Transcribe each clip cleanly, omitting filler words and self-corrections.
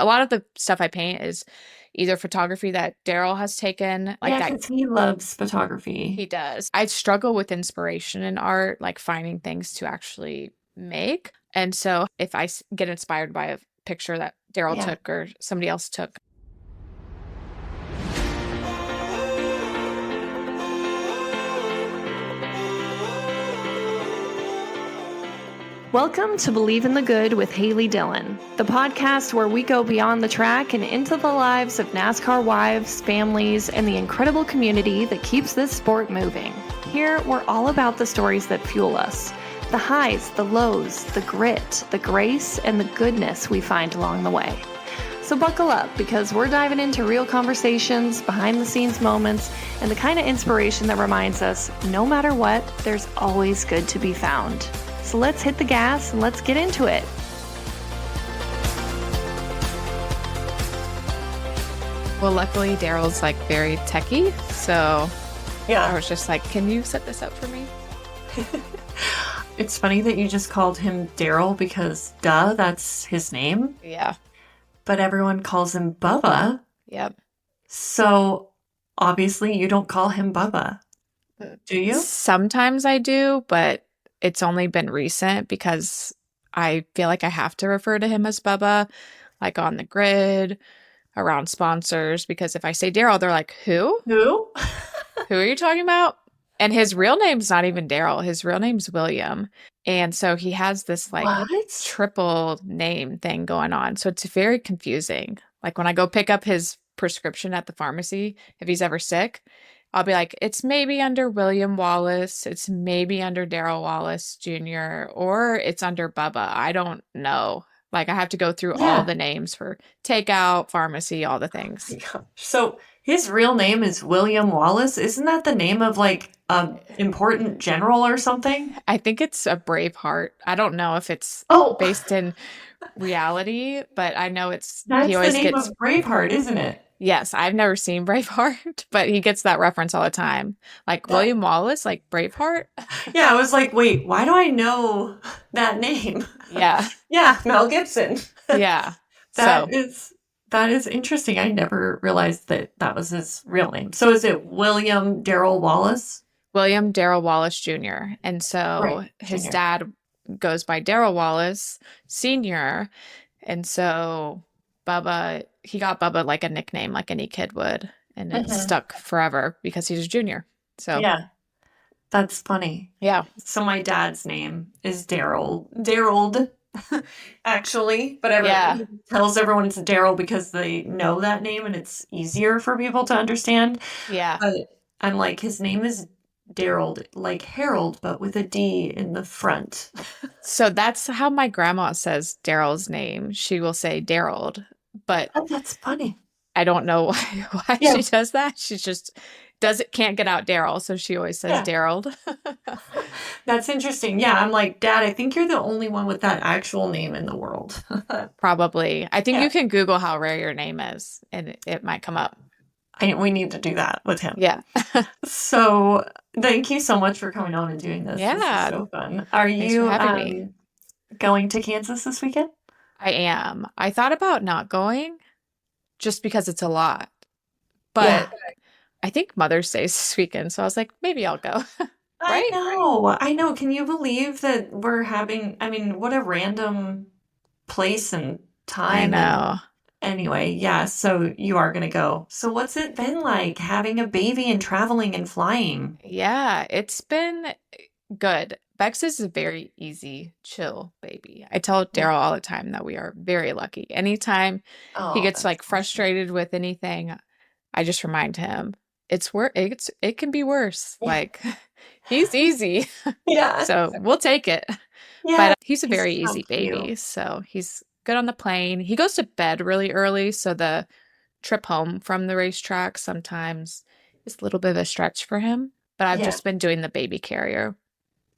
a lot of the stuff I paint is either photography that Darrell has taken, like Yeah, that because he loves he photography. does. I struggle with inspiration in art, like finding things to actually make. And so if get inspired by a picture that Darrell Yeah. took or somebody else took. Welcome to Believe in the Good with Haley Dillon, the podcast where we go beyond the track and into the lives of NASCAR wives, families, and the incredible community that keeps this sport moving. Here, we're all about the stories that fuel us, the highs, the lows, the grit, the grace, and the goodness we find along the way. So buckle up, because we're diving into real conversations, behind-the-scenes moments, and the kind of inspiration that reminds us, no matter what, there's always good to be found. So let's hit the gas and let's get into it. Well, luckily Darrell's like very techie, so I Yeah. was just like, can you set this up for me? It's funny that you just called him Darrell because, duh, that's his name. Yeah. But everyone calls him Bubba. Yep. So obviously you don't call him Bubba, do you? Sometimes I do, but it's only been recent because I feel like I have to refer to him as Bubba, like on the grid, around sponsors, because if I say Darrell, they're like, who? Who? Who are you talking about? And his real name's not even Darrell. His real name's William. And so he has this like What? triple name thing going on. So it's very confusing. Like when I go pick up his prescription at the pharmacy, if he's ever sick, I'll be like, it's maybe under William Wallace, it's maybe under Darrell Wallace Jr., or it's under Bubba. I don't know. Like I have to go through all Yeah. the names for takeout, pharmacy, all the things. Yeah. So his real name is William Wallace. Isn't that the name of like an important general or something? I think it's a Braveheart. I don't know if it's Oh, based in reality, but I know he that's the always name gets, of Braveheart, isn't it? yes, I've never seen Braveheart, but he gets that reference all the time. Like William Wallace, like Braveheart. Yeah, I was like, wait, why do I know that name? Yeah. Yeah, Mel Gibson. Yeah. That So is interesting. I never realized that that was his real name. So is it William Darrell Wallace? William Darrell Wallace Jr. And so Right, his Jr. dad goes by Darrell Wallace Sr. And so he got Bubba like a nickname, like any kid would. And it Mhm. stuck forever because he's a junior. So, Yeah, that's funny. yeah. So my dad's name is Darrell, actually, but Yeah. he tells everyone it's Darrell because they know that name and it's easier for people to understand. Yeah. But I'm like, his name is Darrell, like Harold, but with a D in the front. So that's how my grandma says Darrell's name. She will say Darrell, but Oh, that's funny. I don't know why Yeah, she does that. She just can't get out Darrell, so she always says yeah. Darrell. That's interesting. Yeah, I'm like, Dad, I think you're the only one with that actual name in the world. Probably. I think Yeah, you can Google how rare your name is, and it might come up. we need to do that with him. Yeah. So thank you so much for coming on and doing this. This is Yeah. so fun. Are Thanks for you having me. going to Kansas this weekend? I am. I thought about not going just because it's a lot, Yeah, but I think Mother's Day is this weekend, so I was like, maybe I'll go. I Right? know. I know. Can you believe that we're having, I mean, what a random place and I time. And know. anyway, yeah, so you are going to go. So what's it been like having a baby and traveling and flying? Yeah, it's been good. Bex is a very easy, chill baby. I tell Yeah. Darrell all the time that we are very lucky. Anytime he Oh, gets that's like awesome. frustrated with anything, I just remind him it can be worse. Yeah. Like he's easy. Yeah. So we'll take it. Yeah. But he's a He's very so easy cute. baby. So he's good on the plane. He goes to bed really early, so the trip home from the racetrack sometimes is a little bit of a stretch for him. But I've Yeah. just been doing the baby carrier.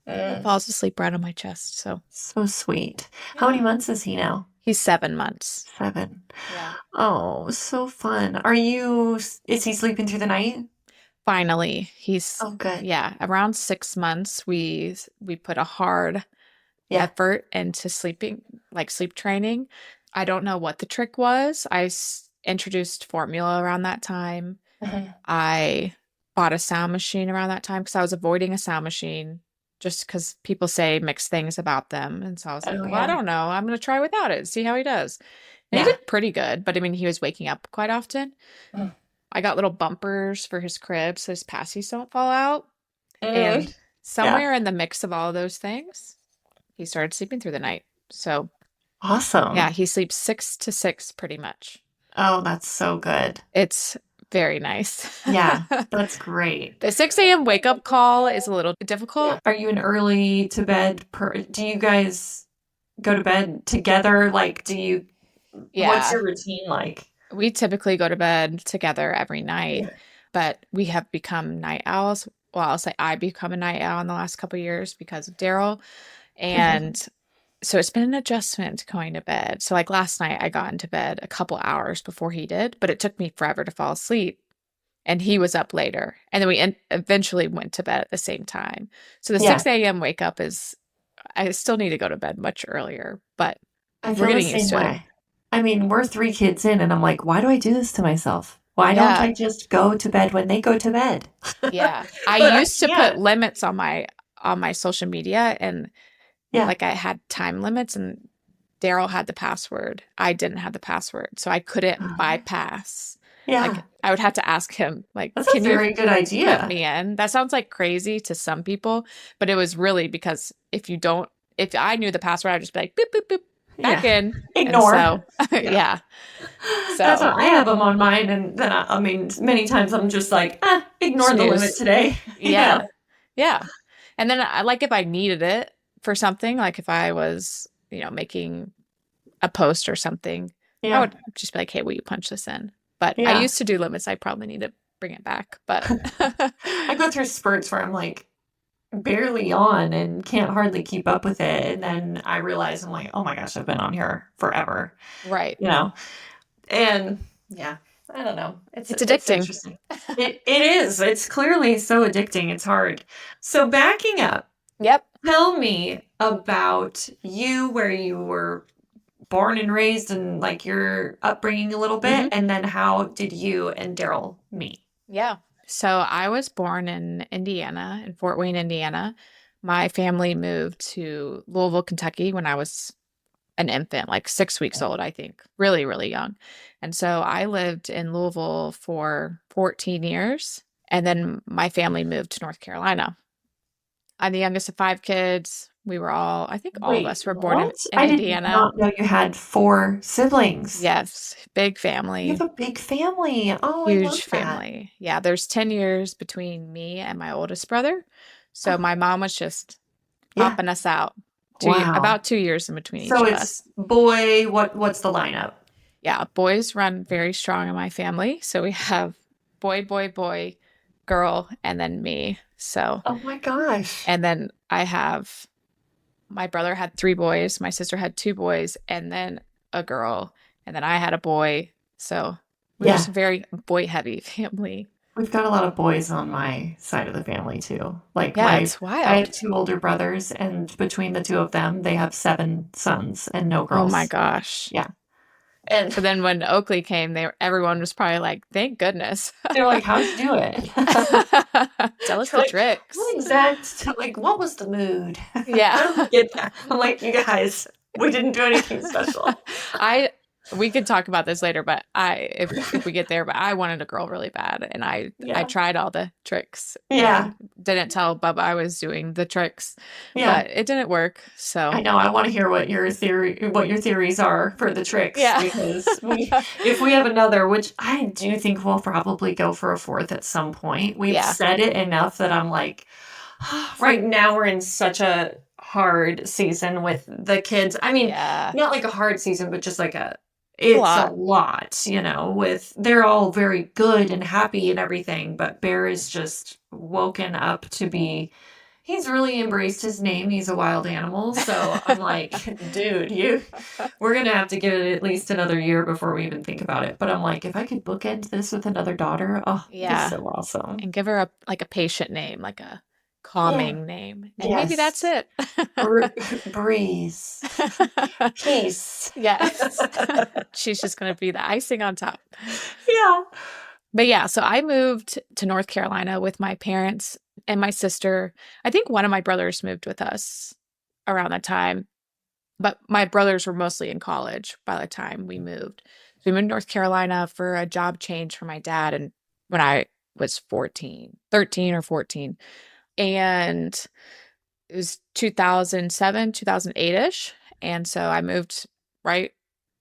He Mm, falls asleep right on my chest. So so sweet. How many yeah. months is he now? He's 7 months. 7. Yeah. Oh, so fun. Is he sleeping through the night? Finally, he's Oh, good. yeah, around 6 months we put a hard Yeah. effort into sleeping, like sleep training. I don't know what the trick was. Introduced formula around that time. I bought a sound machine around that time because I was avoiding a sound machine just because people say mixed things about them. And so I was like, Oh, well, I yeah. don't know. I'm going to try without it, see how he does. And he Yeah. did pretty good, but I mean, he was waking up quite often. Mm. I got little bumpers for his crib so his passies don't fall out. Mm. And somewhere in the mix of all of those things, he started sleeping through the night. So Awesome. yeah, he sleeps 6 to 6 pretty much. Oh, that's so good. It's very nice. Yeah, that's great. The 6 a.m. wake up call is a little difficult. Are you an early to bed do you guys go to bed together? Like, what's Yeah, your routine like? we typically go to bed together every night, but we have become night owls. Well, I'll say I become a night owl in the last couple of years because of Darrell. And so it's been an adjustment going to bed. So like last night I got into bed a couple hours before he did, but it took me forever to fall asleep. And he was up later. And then we eventually went to bed at the same time. So the 6 a.m. wake up I still need to go to bed much earlier, but I we're feel the getting used same to it. way. I mean, we're 3 kids in, and I'm like, why do I do this to myself? Why don't I just go to bed when they go to bed? Yeah. But I used to put limits on my social media, and like I had time limits, and Darrell had the password. I didn't have the password, so I couldn't bypass. Yeah. Like I would have to ask him, like, That's a can you very good idea. put me in? That sounds like crazy to some people, but it was really because if I knew the password, I'd just be like, boop, boop, boop, back in. Ignore. And so, yeah. So That's what I have them on mine, and then I mean, many times I'm just like, ignore the snooze. limit today. Yeah. And then I like if I needed it for something, like if I was, making a post or something, I would just be like, hey, will you punch this in? But I used to do limits. I probably need to bring it back. But I go through spurts where I'm like barely on and can't hardly keep up with it. And then I realize I'm like, oh my gosh, I've been on here forever. Right. And yeah, I don't know. It's addicting. It's interesting. It is. It's clearly so addicting. It's hard. So backing up. Yep. Tell me about you, where you were born and raised, and like your upbringing a little bit, and then how did you and Darrell meet? Yeah. So I was born in Indiana, in Fort Wayne, Indiana. My family moved to Louisville, Kentucky when I was an infant, like 6 weeks old, I think, really, really young. And so I lived in Louisville for 14 years, and then my family moved to North Carolina. I'm the youngest of 5 kids. We were all, I think all of us were born in Indiana. I did not know you had 4 siblings. Yes, big family. You have a big family. Oh, Huge I love family. Yeah, there's 10 years between me and my oldest brother. So my mom was just popping us out. About 2 years in between each of us. So it's boy, what's the lineup? Yeah, boys run very strong in my family. So we have boy, boy, boy, girl, and then me. So. Oh my gosh. And then my brother had 3 boys, my sister had 2 boys, and then a girl, and then I had a boy. So we're just a very boy-heavy family. We've got a lot of boys on my side of the family too. Like it's wild. I have 2 older brothers, and between the 2 of them, they have 7 sons and no girls. Oh my gosh. Yeah. And so then when Oakley came, everyone was probably like, thank goodness. They're like, how'd you do it? Tell us the tricks. What was the mood? Yeah. I don't get that. I'm like, you guys, we didn't do anything special. We could talk about this later, but if we get there, but I wanted a girl really bad, and I tried all the tricks. Yeah. Didn't tell Bubba I was doing the tricks. Yeah. But it didn't work. So I know I want to hear what your theories are for the tricks. Yeah. Because if we have another, which I do think we'll probably go for a 4th at some point. We've said it enough that I'm like, right now we're in such a hard season with the kids. I mean, not like a hard season, but just like it's a lot, they're all very good and happy and everything, but Bear is just woken up to be, he's really embraced his name. He's a wild animal. So I'm like, dude, we're going to have to give it at least another year before we even think about it. But I'm like, if I could bookend this with another daughter, this is so awesome. And give her a patient name, like a calming name. And maybe that's Yes. it. Breeze. Peace. Yes. She's just going to be the icing on top. Yeah. But yeah, so I moved to North Carolina with my parents and my sister. I think one of my brothers moved with us around that time, but my brothers were mostly in college by the time we moved. So we moved to North Carolina for a job change for my dad, and when I was 13 or 14. And it was 2007, 2008-ish. And so I moved right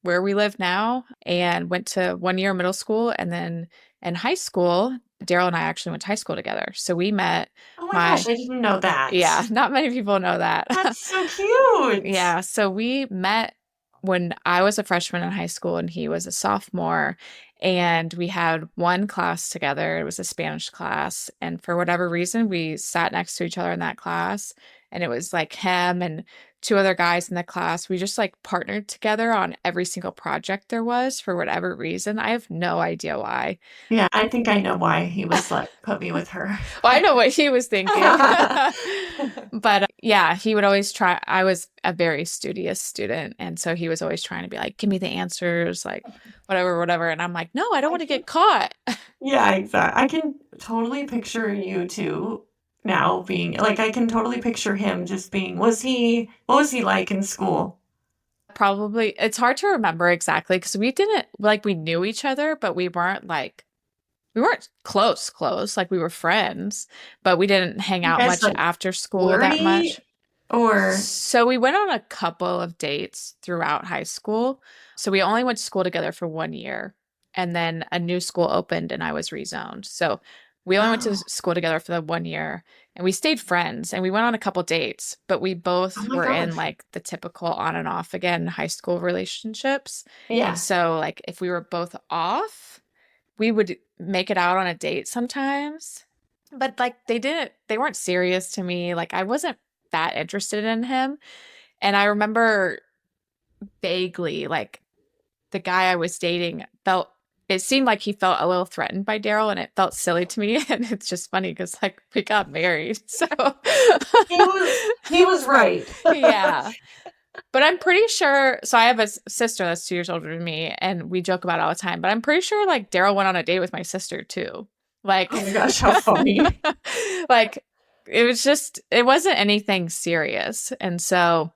where we live now and went to 1 year middle school. And then in high school, Darrell and I actually went to high school together. So we met Oh my gosh, I didn't know that. Yeah, not many people know that. That's so cute. Yeah, so we met when I was a freshman in high school and he was a sophomore, and we had one class together. It was a Spanish class, and for whatever reason, we sat next to each other in that class, and it was like him and two other guys in the class. We just like partnered together on every single project there was for whatever reason. I have no idea why. Yeah, I think I know why he was like, put me with her. Well, I know what he was thinking. But yeah, he would always try. I was a very studious student. And so he was always trying to be like, give me the answers, like whatever, whatever. And I'm like, no, I don't want to get caught. Yeah, exactly. I can totally picture you two now being like, I can totally picture him just being, what was he like in school? Probably. It's hard to remember exactly because we didn't like, we knew each other, but we weren't close. Like we were friends, but we didn't hang out much like after school that much. Or So we went on a couple of dates throughout high school. So we only went to school together for 1 year, and then a new school opened and I was rezoned. So we only went to school together for the 1 year, and we stayed friends and we went on a couple dates, but we both were in like the typical on and off again high school relationships. Yeah. And so like if we were both off, we would make it out on a date sometimes. But like they weren't serious to me. Like I wasn't that interested in him. And I remember vaguely like the guy I was dating it seemed like he felt a little threatened by Darrell, and it felt silly to me. And it's just funny because like we got married. So he was right. Yeah. But I'm pretty sure, so I have a sister that's 2 years older than me, and we joke about it all the time, but I'm pretty sure like Darrell went on a date with my sister too. Like, oh my gosh, how funny. Like, it wasn't anything serious. And so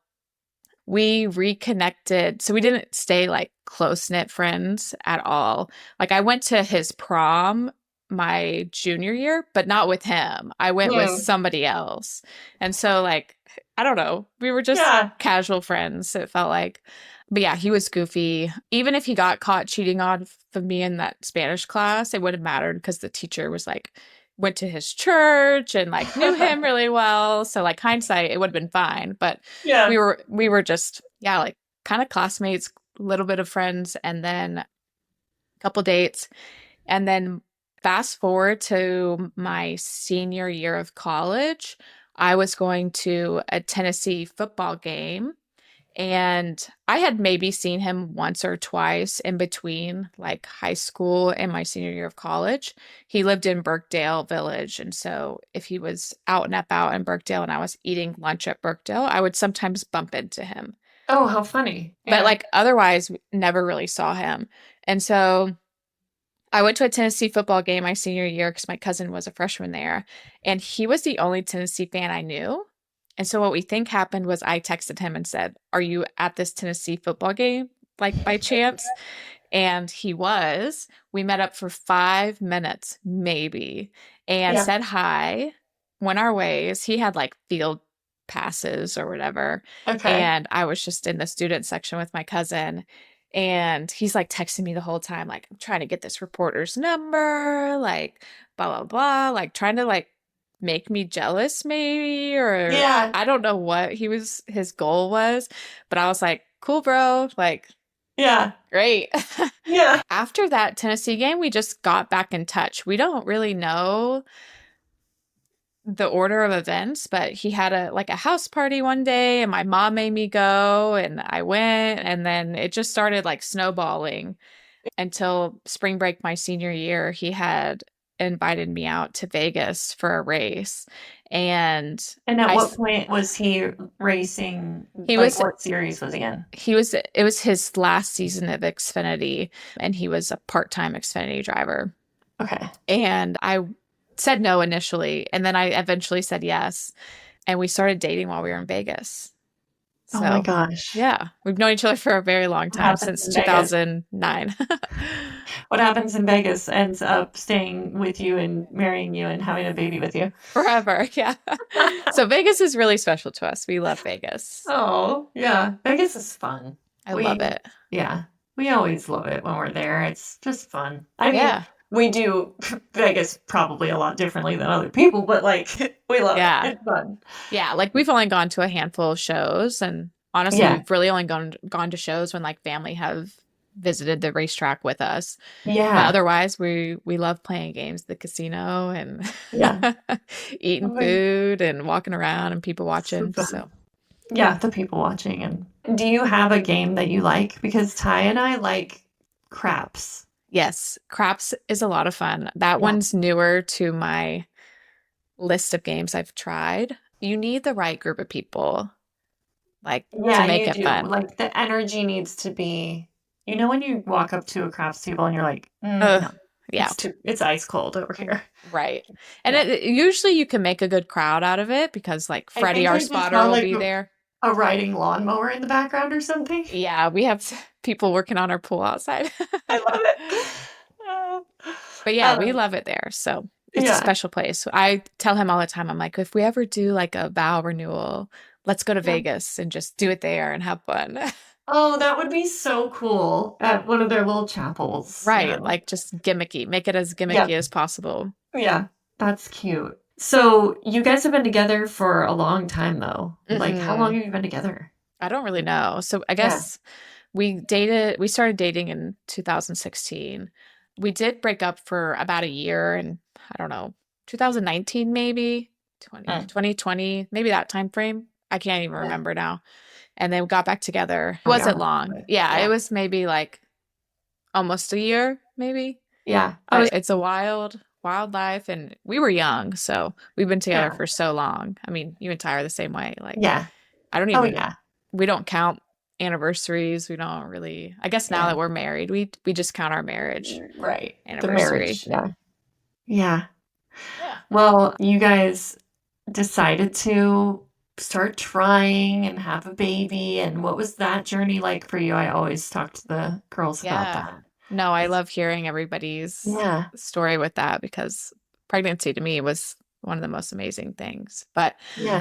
we reconnected. So we didn't stay like close-knit friends at all. Like I went to his prom my junior year, but not with him. I went with somebody else. And so like, I don't know, we were just casual friends, it felt like. But yeah, he was goofy. Even if he got caught cheating on me in that Spanish class, it wouldn't have mattered because the teacher was like, went to his church and like knew him really well. So like hindsight, it would have been fine. But yeah, we were just, like kind of classmates, a little bit of friends, and then a couple dates. And then fast forward to my senior year of college, I was going to a Tennessee football game. And I had maybe seen him once or twice in between like high school and my senior year of college. He lived in Birkdale Village. And so if he was out and about in Birkdale and I was eating lunch at Birkdale, I would sometimes bump into him. Oh, how funny. Yeah. But like otherwise, never really saw him. And so I went to a Tennessee football game my senior year because my cousin was a freshman there. And he was the only Tennessee fan I knew. And so what we think happened was I texted him and said, are you at this Tennessee football game, like by chance? And he was. We met up for 5 minutes, maybe, and said hi, went our ways. He had like field passes or whatever. Okay. And I was just in the student section with my cousin. And he's like texting me the whole time, like, I'm trying to get this reporter's number, like, blah, blah, blah, like trying to like make me jealous maybe, or I don't know what his goal was, but I was like, cool, bro, like, great. Yeah. After that Tennessee game, we just got back in touch. We don't really know the order of events, but he had a house party one day and my mom made me go and I went, and then it just started like snowballing until spring break my senior year. He had invited me out to Vegas for a race. And at what point was he racing? What series was he in? It was his last season of Xfinity, and he was a part-time Xfinity driver. Okay. And I said no initially, and then I eventually said yes. And we started dating while we were in Vegas. So, oh my gosh. Yeah. We've known each other for a very long time, since 2009. What happens in Vegas ends up staying with you and marrying you and having a baby with you. Forever. Yeah. So Vegas is really special to us. We love Vegas. Oh, yeah. Vegas is fun. I love it. Yeah. We always love it when we're there. It's just fun. I mean, we do Vegas probably a lot differently than other people, but like we love it. It's fun. Yeah, like we've only gone to a handful of shows, and honestly, we've really only gone to shows when like family have visited the racetrack with us. Yeah. But otherwise, we love playing games at the casino and eating food and walking around and people watching. So yeah, the people watching. And do you have a game that you like? Because Ty and I like craps. Yes, craps is a lot of fun. That one's newer to my list of games I've tried. You need the right group of people, like, to make it fun. Like, the energy needs to be, you know, when you walk up to a craps table and you're like, no, it's ice cold over here. Right. And usually you can make a good crowd out of it because, like, Freddie, our spotter, will be there. A riding lawnmower in the background or something. Yeah, we have people working on our pool outside. I love it. But yeah, we love it there. So it's a special place. I tell him all the time, I'm like, if we ever do like a vow renewal, let's go to Vegas and just do it there and have fun. Oh, that would be so cool at one of their little chapels. Right. Yeah. Like just gimmicky. Make it as gimmicky as possible. Yeah, that's cute. So you guys have been together for a long time, though. Mm-hmm. Like, how long have you been together? I don't really know. So I guess we started dating in 2016. We did break up for about a year, and I don't know, 2019 maybe, 2020, maybe that time frame. I can't even remember now. And then we got back together. It wasn't long. Yeah, it was maybe like almost a year, maybe. Yeah. It's a wild life, and we were young, so we've been together for so long. I mean, you and Ty are the same way. Like, I don't even. We don't count anniversaries. We don't really. I guess now that we're married, we just count our marriage, anniversary. The marriage, yeah. Well, you guys decided to start trying and have a baby, and what was that journey like for you? I always talk to the girls about that. No, I love hearing everybody's story with that, because pregnancy to me was one of the most amazing things. But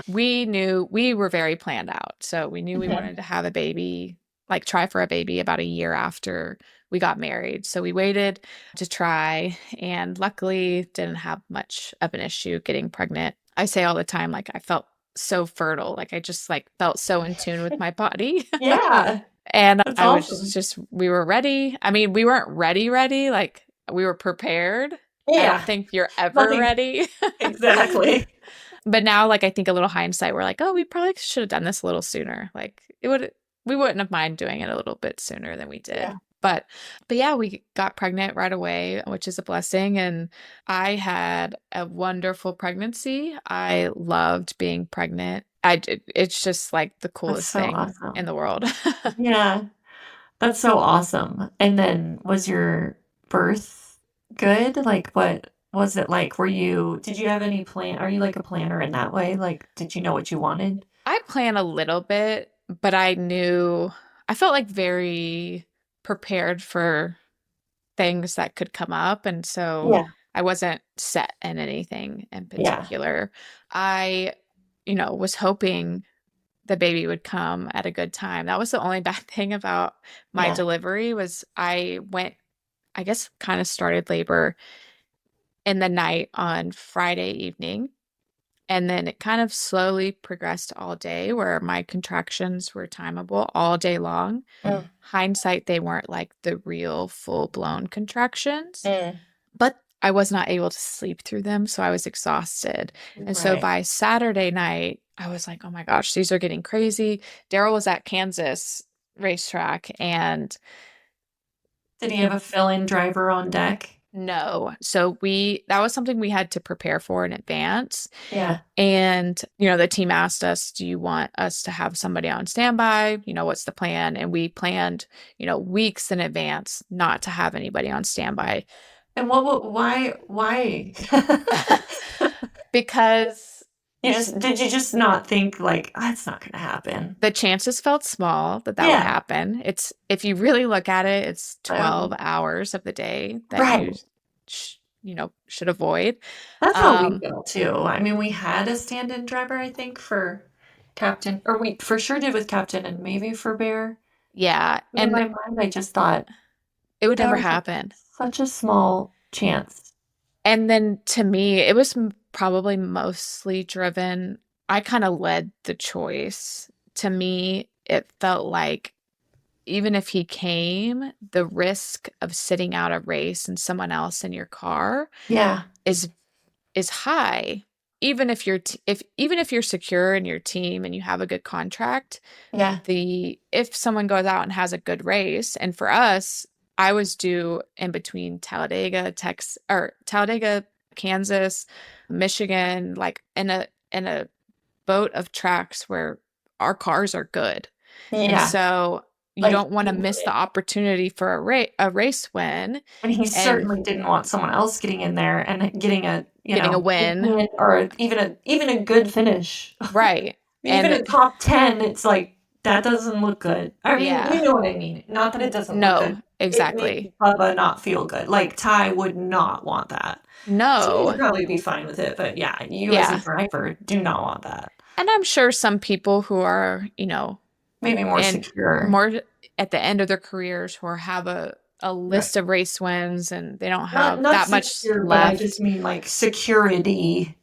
we knew we were very planned out. So we knew we wanted to have a baby, like try for a baby about a year after we got married. So we waited to try, and luckily didn't have much of an issue getting pregnant. I say all the time, like I felt so fertile. Like I just like felt so in tune with my body. Yeah. And I was just, we were ready. I mean, we weren't ready. Like we were prepared. Yeah. I don't think you're ever ready. Exactly. But now, like, I think a little hindsight, we're like, oh, we probably should have done this a little sooner. Like we wouldn't have minded doing it a little bit sooner than we did. Yeah. But yeah, we got pregnant right away, which is a blessing. And I had a wonderful pregnancy. I loved being pregnant. It's just like the coolest thing in the world. Yeah, that's so awesome. And then was your birth good? Like, what was it like? Did you have any plan? Are you like a planner in that way? Like, did you know what you wanted? I plan a little bit, but I felt like very prepared for things that could come up. And so I wasn't set in anything in particular. I was hoping the baby would come at a good time. That was the only bad thing about my delivery was I guess kind of started labor in the night on Friday evening. And then it kind of slowly progressed all day where my contractions were timeable all day long. Hindsight, they weren't like the real full-blown contractions. But I was not able to sleep through them, so I was exhausted. And so by Saturday night, I was like, oh my gosh, these are getting crazy. Darrell was at Kansas racetrack, and did he have a fill-in driver on deck? No. So that was something we had to prepare for in advance. Yeah. And, the team asked us, do you want us to have somebody on standby? What's the plan? And we planned, weeks in advance not to have anybody on standby. And why? Because did you just not think like, it's not going to happen? The chances felt small that would happen. If you really look at it, it's 12 hours of the day that you should avoid. That's how we feel too. I mean, we had a stand-in driver, I think, for Captain, or we for sure did with Captain and maybe for Bear. Yeah. In my mind, I just thought it would never happen. Such a small chance. And then to me, it was probably mostly driven. I kind of led the choice. To me, it felt like even if he came, the risk of sitting out a race and someone else in your car is high. Even if you're even if you're secure in your team and you have a good contract, if someone goes out and has a good race, and for us, I was due in between Talladega, Kansas, Michigan, like in a boat of tracks where our cars are good. And so you don't want to miss the opportunity for a race win. And he certainly didn't want someone else getting in there and getting a win or even a good finish. Right. Even a top 10, it's like, that doesn't look good. I mean, you know what I mean. Not that it doesn't look good. Exactly. It makes Bubba not feel good. Like, Ty would not want that. No. So he would probably be fine with it. But you as a driver do not want that. And I'm sure some people who are, maybe more secure. More at the end of their careers who have a list of race wins and they don't have that much secure, left. I just mean like security.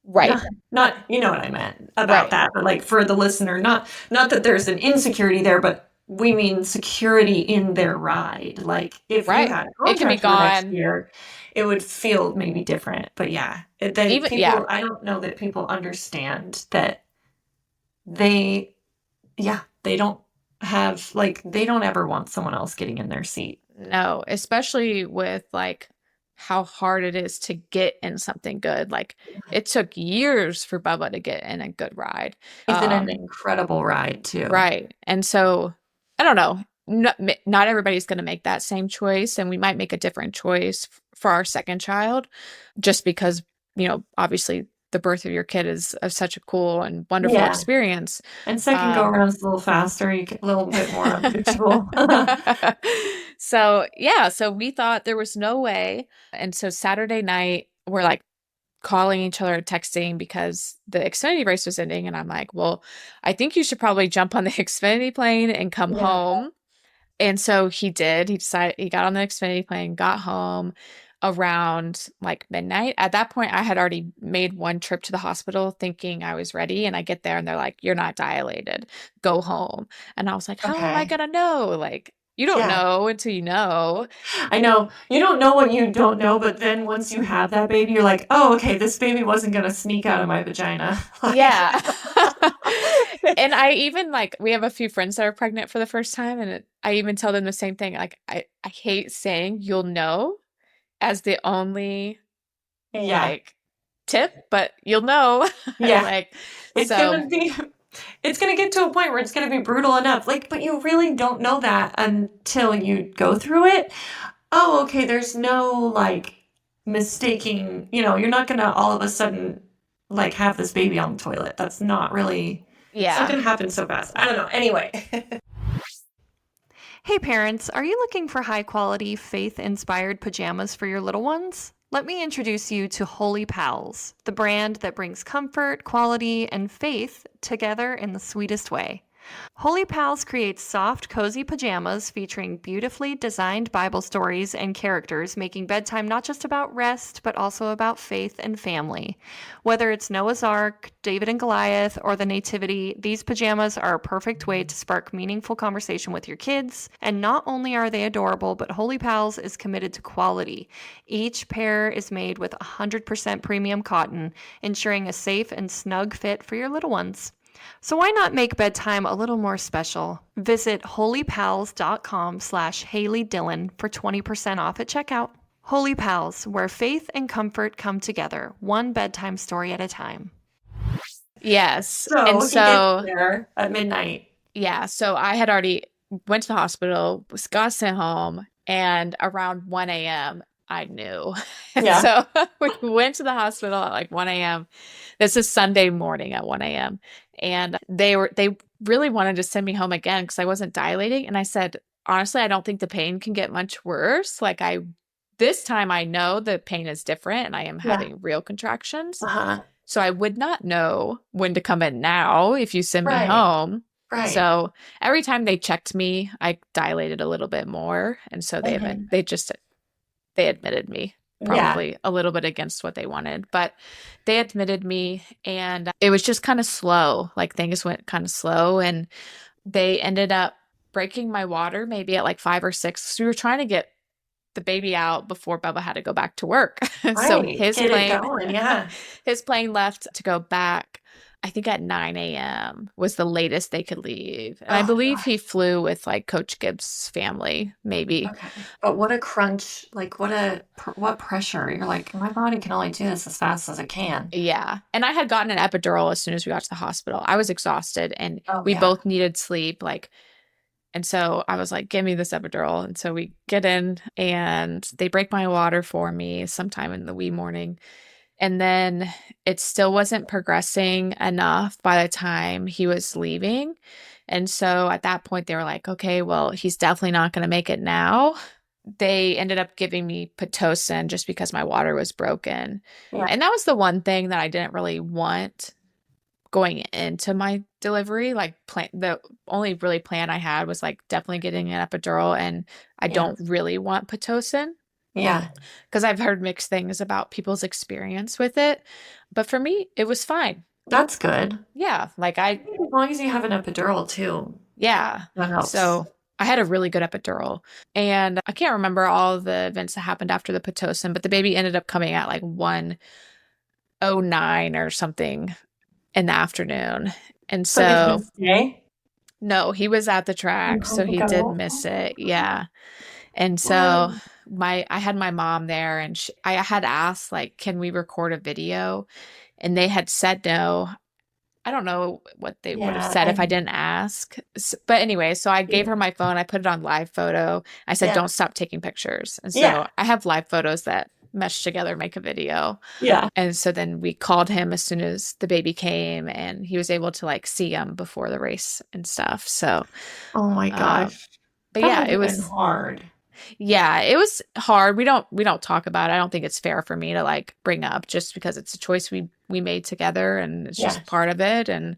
Right. Not you know what I meant about that, but like for the listener, not that there's an insecurity there, but we mean security in their ride. Like if you had a contract it can be gone next year, it would feel maybe different. But I don't know that people understand that they don't have they don't ever want someone else getting in their seat. No, especially with how hard it is to get in something good. Like it took years for Bubba to get in a good ride. It's an incredible ride too. Right. And so I don't know, not everybody's going to make that same choice. And we might make a different choice for our second child just because, obviously the birth of your kid is such a cool and wonderful experience. And second go around is a little faster. You get a little bit more unpredictable. So we thought there was no way. And so Saturday night, we're calling each other, texting because the Xfinity race was ending. And I'm like, well, I think you should probably jump on the Xfinity plane and come home. And so he did. He decided, he got on the Xfinity plane, got home around midnight. At that point, I had already made one trip to the hospital thinking I was ready. And I get there and they're like, you're not dilated. Go home. And I was like, how am I going to know? You don't know until you know. I know. You don't know what you don't know, but then once you have that baby, you're like, oh, okay, this baby wasn't going to sneak out of my vagina. Yeah. And I even, we have a few friends that are pregnant for the first time, and I even tell them the same thing. I hate saying you'll know as the only, tip, but you'll know. Yeah. It's going to get to a point where it's going to be brutal enough. But you really don't know that until you go through it. Oh, okay, there's no, mistaking, you're not going to all of a sudden, have this baby on the toilet. That's not really, it's not going to happen so fast. I don't know. Anyway. Hey parents, are you looking for high-quality, faith-inspired pajamas for your little ones? Let me introduce you to Holy Pals, the brand that brings comfort, quality, and faith together in the sweetest way. Holy Pals creates soft, cozy pajamas featuring beautifully designed Bible stories and characters, making bedtime not just about rest, but also about faith and family. Whether it's Noah's Ark, David and Goliath, or the Nativity, these pajamas are a perfect way to spark meaningful conversation with your kids. And not only are they adorable, but Holy Pals is committed to quality. Each pair is made with 100% premium cotton, ensuring a safe and snug fit for your little ones. So why not make bedtime a little more special? Visit holypals.com/HaleyDillon for 20% off at checkout. Holy Pals, where faith and comfort come together, one bedtime story at a time. Yes. So and he so gets there at midnight. yeah, so I had already went to the hospital, got sent home, and around 1 a.m. I knew. And Yeah. so we went to the hospital at like 1 a.m. This is Sunday morning at 1 a.m. And they really wanted to send me home again because I wasn't dilating. And I said, honestly, I don't think the pain can get much worse. Like this time I know the pain is different and I am having real contractions. Uh-huh. So I would not know when to come in now if you send me Right. home. Right. So every time they checked me, I dilated a little bit more. And so they admitted me, probably a little bit against what they wanted, but they admitted me, and it was just kind of slow. Like things went kind of slow, and they ended up breaking my water maybe at like 5 or 6. So we were trying to get the baby out before Bubba had to go back to work. So his plane left to go back, I think at 9 a.m. was the latest they could leave. And I believe he flew with like Coach Gibbs' family, maybe. Okay. But what a crunch, like what pressure. You're like, my body can only do this as fast as it can. Yeah. And I had gotten an epidural as soon as we got to the hospital. I was exhausted and we both needed sleep. And so I was like, give me this epidural. And so we get in and they break my water for me sometime in the wee morning. And then it still wasn't progressing enough by the time he was leaving. And so at that point, they were like, okay, well, he's definitely not going to make it now. They ended up giving me Pitocin just because my water was broken. Yeah. And that was the one thing that I didn't really want going into my delivery. Like the only really plan I had was like definitely getting an epidural, and I don't really want Pitocin. Yeah. Because I've heard mixed things about people's experience with it. But for me, it was fine. That's good. Yeah. As long as you have an epidural too. Yeah. That helps. So I had a really good epidural. And I can't remember all of the events that happened after the Pitocin, but the baby ended up coming at like 1:09 or something in the afternoon. And so did he stay? No, he was at the track, so he did miss it. Yeah. And so I had my mom there, and I had asked, like, can we record a video? And they had said no. I don't know what they would have said if I didn't ask. But anyway, so I gave her my phone. I put it on live photo. I said, don't stop taking pictures. And so I have live photos that mesh together, make a video. Yeah. And so then we called him as soon as the baby came, and he was able to like see him before the race and stuff. So, oh my gosh. But it was hard. Yeah, it was hard. We don't talk about it. I don't think it's fair for me to like bring up just because it's a choice we made together, and it's just part of it, and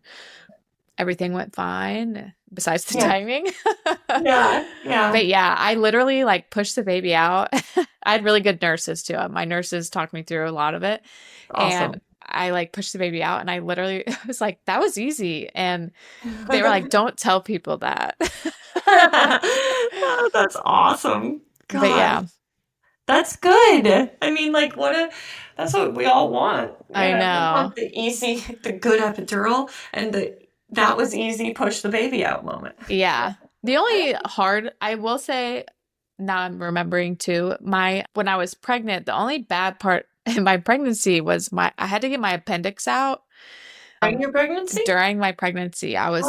everything went fine besides the timing. Yeah. But I literally like pushed the baby out. I had really good nurses too. My nurses talked me through a lot of it. Awesome. And I like pushed the baby out, and I literally was like, that was easy. And they were like, don't tell people that. Oh, that's awesome. God. But that's good. I mean, like, that's what we all want. I know. We want the good epidural, and that was easy, push the baby out moment. Yeah. The only I will say, now I'm remembering too, when I was pregnant, the only bad part in my pregnancy was I had to get my appendix out. During your pregnancy? During my pregnancy. I was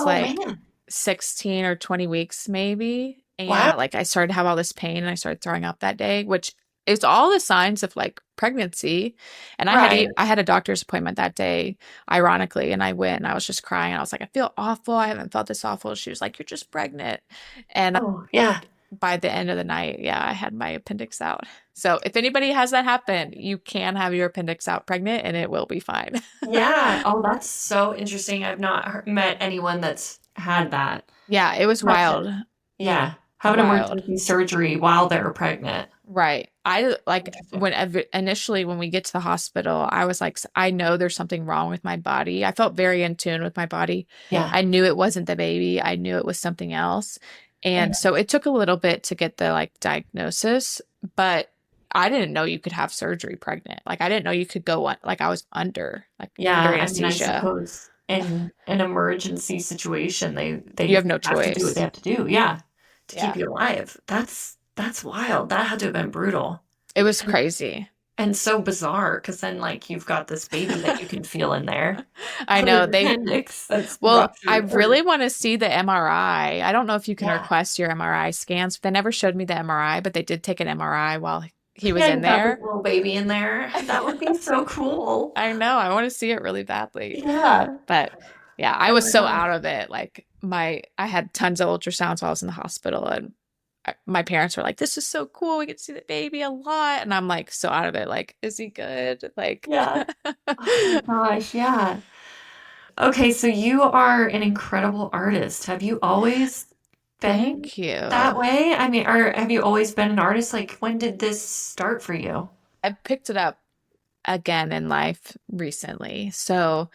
16 or 20 weeks maybe. And like I started to have all this pain, and I started throwing up that day, which is all the signs of like pregnancy. And I had a doctor's appointment that day, ironically, and I went and I was just crying. I was like, I feel awful. I haven't felt this awful. She was like, you're just pregnant. And by the end of the night, I had my appendix out. So if anybody has that happen, you can have your appendix out pregnant, and it will be fine. Yeah. Oh, that's so interesting. I've not met anyone that's had that. Yeah, it was wild. Yeah. Have an emergency surgery while they're pregnant. Right. I like initially when we get to the hospital, I was like, I know there's something wrong with my body. I felt very in tune with my body. Yeah. I knew it wasn't the baby. I knew it was something else. And so it took a little bit to get the like diagnosis, but I didn't know you could have surgery pregnant. Like I didn't know you could go on, like I was under under anesthesia. I suppose in an emergency situation, they you have no choice. To do what they have to do. Yeah. To keep you alive. That's wild. That had to have been brutal. It was crazy. And so bizarre, because then, like, you've got this baby that you can feel in there. I On know an appendix that's well, I ruptured. really want to see the MRI. I don't know if you can Yeah. request your MRI scans. They never showed me the MRI, but they did take an MRI while he was Yeah, in you got this there. little baby in there. That would be so cool. I know. I want to see it really badly. Yeah. But yeah, I Oh was my so gosh. out of it. Like I had tons of ultrasounds while I was in the hospital, and my parents were like, "This is so cool. We get to see the baby a lot." And I'm like, so out of it. Like, is he good? Like, Yeah. Oh my gosh, yeah. Okay, so you are an incredible artist. Have you always been Thank you. that way? I mean, or have you always been an artist? Like, when did this start for you? I picked it up again in life recently. So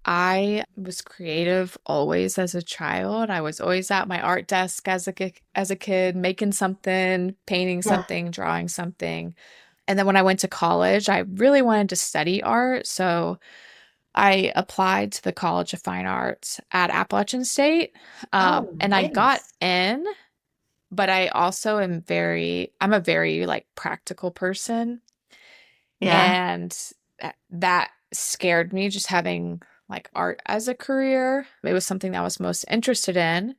I was creative always as a child. I was always at my art desk as a kid, making something, painting Yeah. something, drawing something. And then when I went to college, I really wanted to study art. So I applied to the College of Fine Arts at Appalachian State. Oh, And I got nice. in, but I also I'm a very like practical person. Yeah. And that scared me, just having like art as a career. It was something that I was most interested in,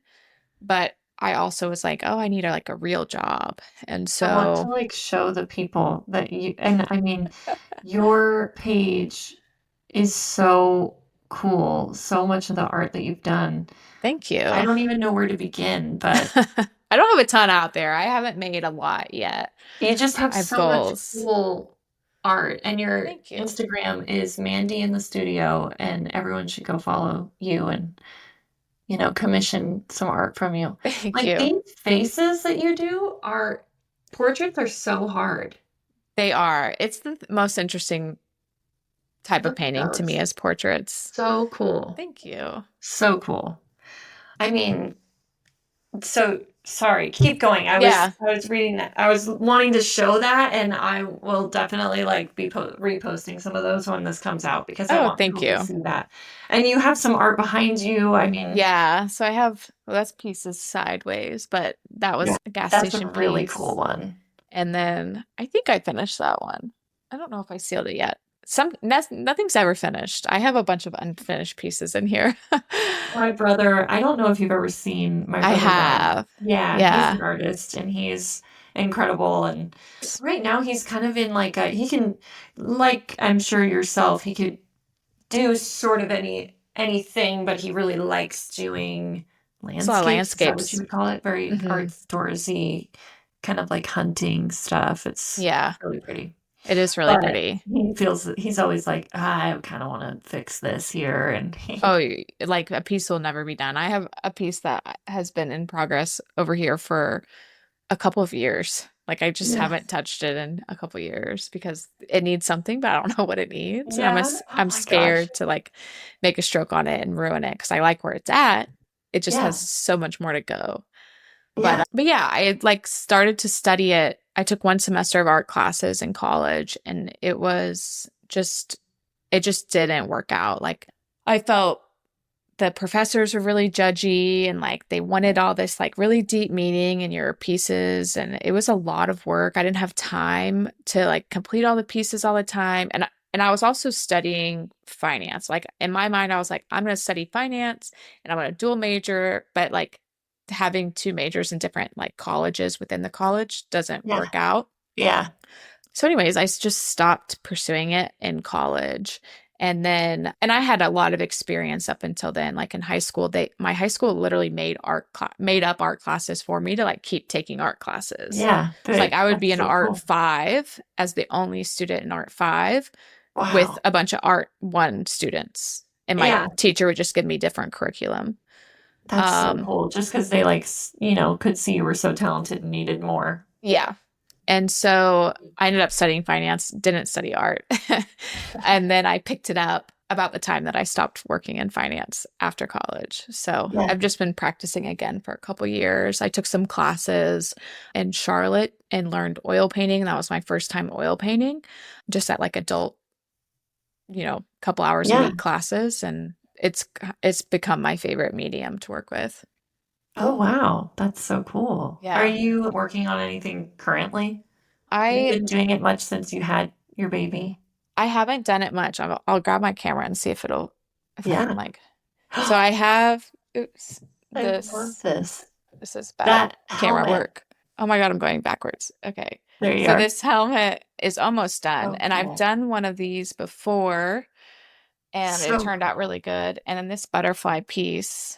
but I also was like, oh, I need like a real job. And I want to so like show the people that and I mean, your page is so cool. So much of the art that you've done. thank you. I don't even know where to begin, but I don't have a ton out there. I haven't made a lot yet. you just have I have so much goals. cool art. And your Thank you. Instagram is Mandy in the Studio, and everyone should go follow you and, commission some art from you. Thank Like you. these faces that you do portraits are so hard. They are. It's the most interesting type of Look at painting to me those. as portraits. So cool. Thank you. So cool. I mean, so sorry, keep going. I was reading that. I was wanting to show that, and I will definitely like be reposting some of those when this comes out because I want thank people to you. see that. And you have some art behind you. I mean, Yeah, so I have, well, that's pieces sideways, but that was a gas that's a station really piece. cool one. And then I think I finished that one. I don't know if I sealed it yet. Nothing's ever finished. I have a bunch of unfinished pieces in here. My brother, I don't know if you've ever seen my I brother Ben. have. Yeah, Yeah. he's an artist and he's incredible. And right now he's kind of in like he can, like I'm sure yourself, he could do sort of anything, but he really likes doing It's a lot of landscapes. Is that what landscapes. you would call it? Very Mhm. outdoorsy, kind of like hunting stuff. It's Yeah, really pretty. it is really But pretty. he feels that he's always like, I kind of want to fix this here. And Oh, like a piece will never be done. I have a piece that has been in progress over here for a couple of years. Like I just Yeah. haven't touched it in a couple of years because it needs something, but I don't know what it needs. And Yeah. Oh I'm my scared gosh. to like make a stroke on it and ruin it because I like where it's at. It just Yeah. has so much more to go. Yeah. But yeah, I had like started to study it. I took one semester of art classes in college, and it just didn't work out. Like I felt the professors were really judgy, and like they wanted all this like really deep meaning in your pieces, and it was a lot of work. I didn't have time to like complete all the pieces all the time. And I was also studying finance. Like in my mind, I was like, I'm going to study finance and I'm going to dual major, but like having two majors in different like colleges within the college doesn't Yeah. work out. Yeah. So anyways, I just stopped pursuing it in college. And I had a lot of experience up until then. Like in high school, my high school literally made up art classes for me to like keep taking art classes. Yeah. It's like I would That's be in so art cool. 5 as the only student in art 5 Wow. with a bunch of art 1 students. And my teacher would just give me different curriculum. That's so cool. Just because they like, could see you were so talented and needed more. Yeah. And so I ended up studying finance, didn't study art. And then I picked it up about the time that I stopped working in finance after college. So Yeah. I've just been practicing again for a couple years. I took some classes in Charlotte and learned oil painting. That was my first time oil painting, just at like adult, couple hours a week classes. And it's become my favorite medium to work with. Oh, wow. That's so cool. Yeah. Are you working on anything currently? Have you I been doing it much since you had your baby? I haven't done it much. I'll grab my camera and see if I can Yeah. like. So I have, oops, I love this. this. This is bad That camera helmet. work. Oh my God, I'm going backwards. Okay. There you So are. this helmet is almost done, So and I've cool. done one of these before, and it So turned out cool. really good. And then this butterfly piece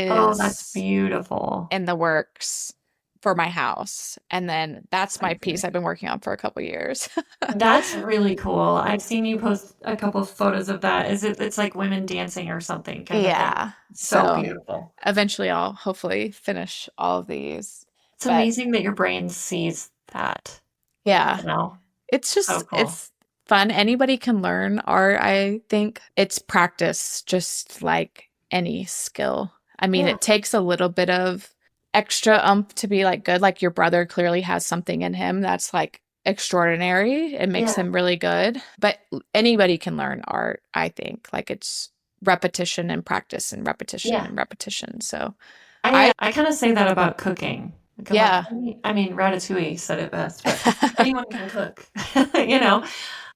Oh, that's is beautiful. in the works for my house. And then that's my piece Amazing. I've been working on for a couple years. That's really cool. I've seen you post a couple of photos of that. It's like women dancing or something kind of thing. Yeah. So So beautiful. eventually I'll hopefully finish all of these. It's But amazing that your brain sees that, yeah, you know? So cool. it's fun. Anybody can learn art, I think. It's practice, just like any skill. I mean, Yeah. it takes a little bit of extra to be like good. Like your brother clearly has something in him that's like extraordinary. It makes Yeah. him really good. But anybody can learn art, I think. Like it's repetition and practice and repetition Yeah. and repetition. So I I, I kind of say that about cooking. Like I'm like, yeah, I mean, Ratatouille said it best, but anyone can cook, you know?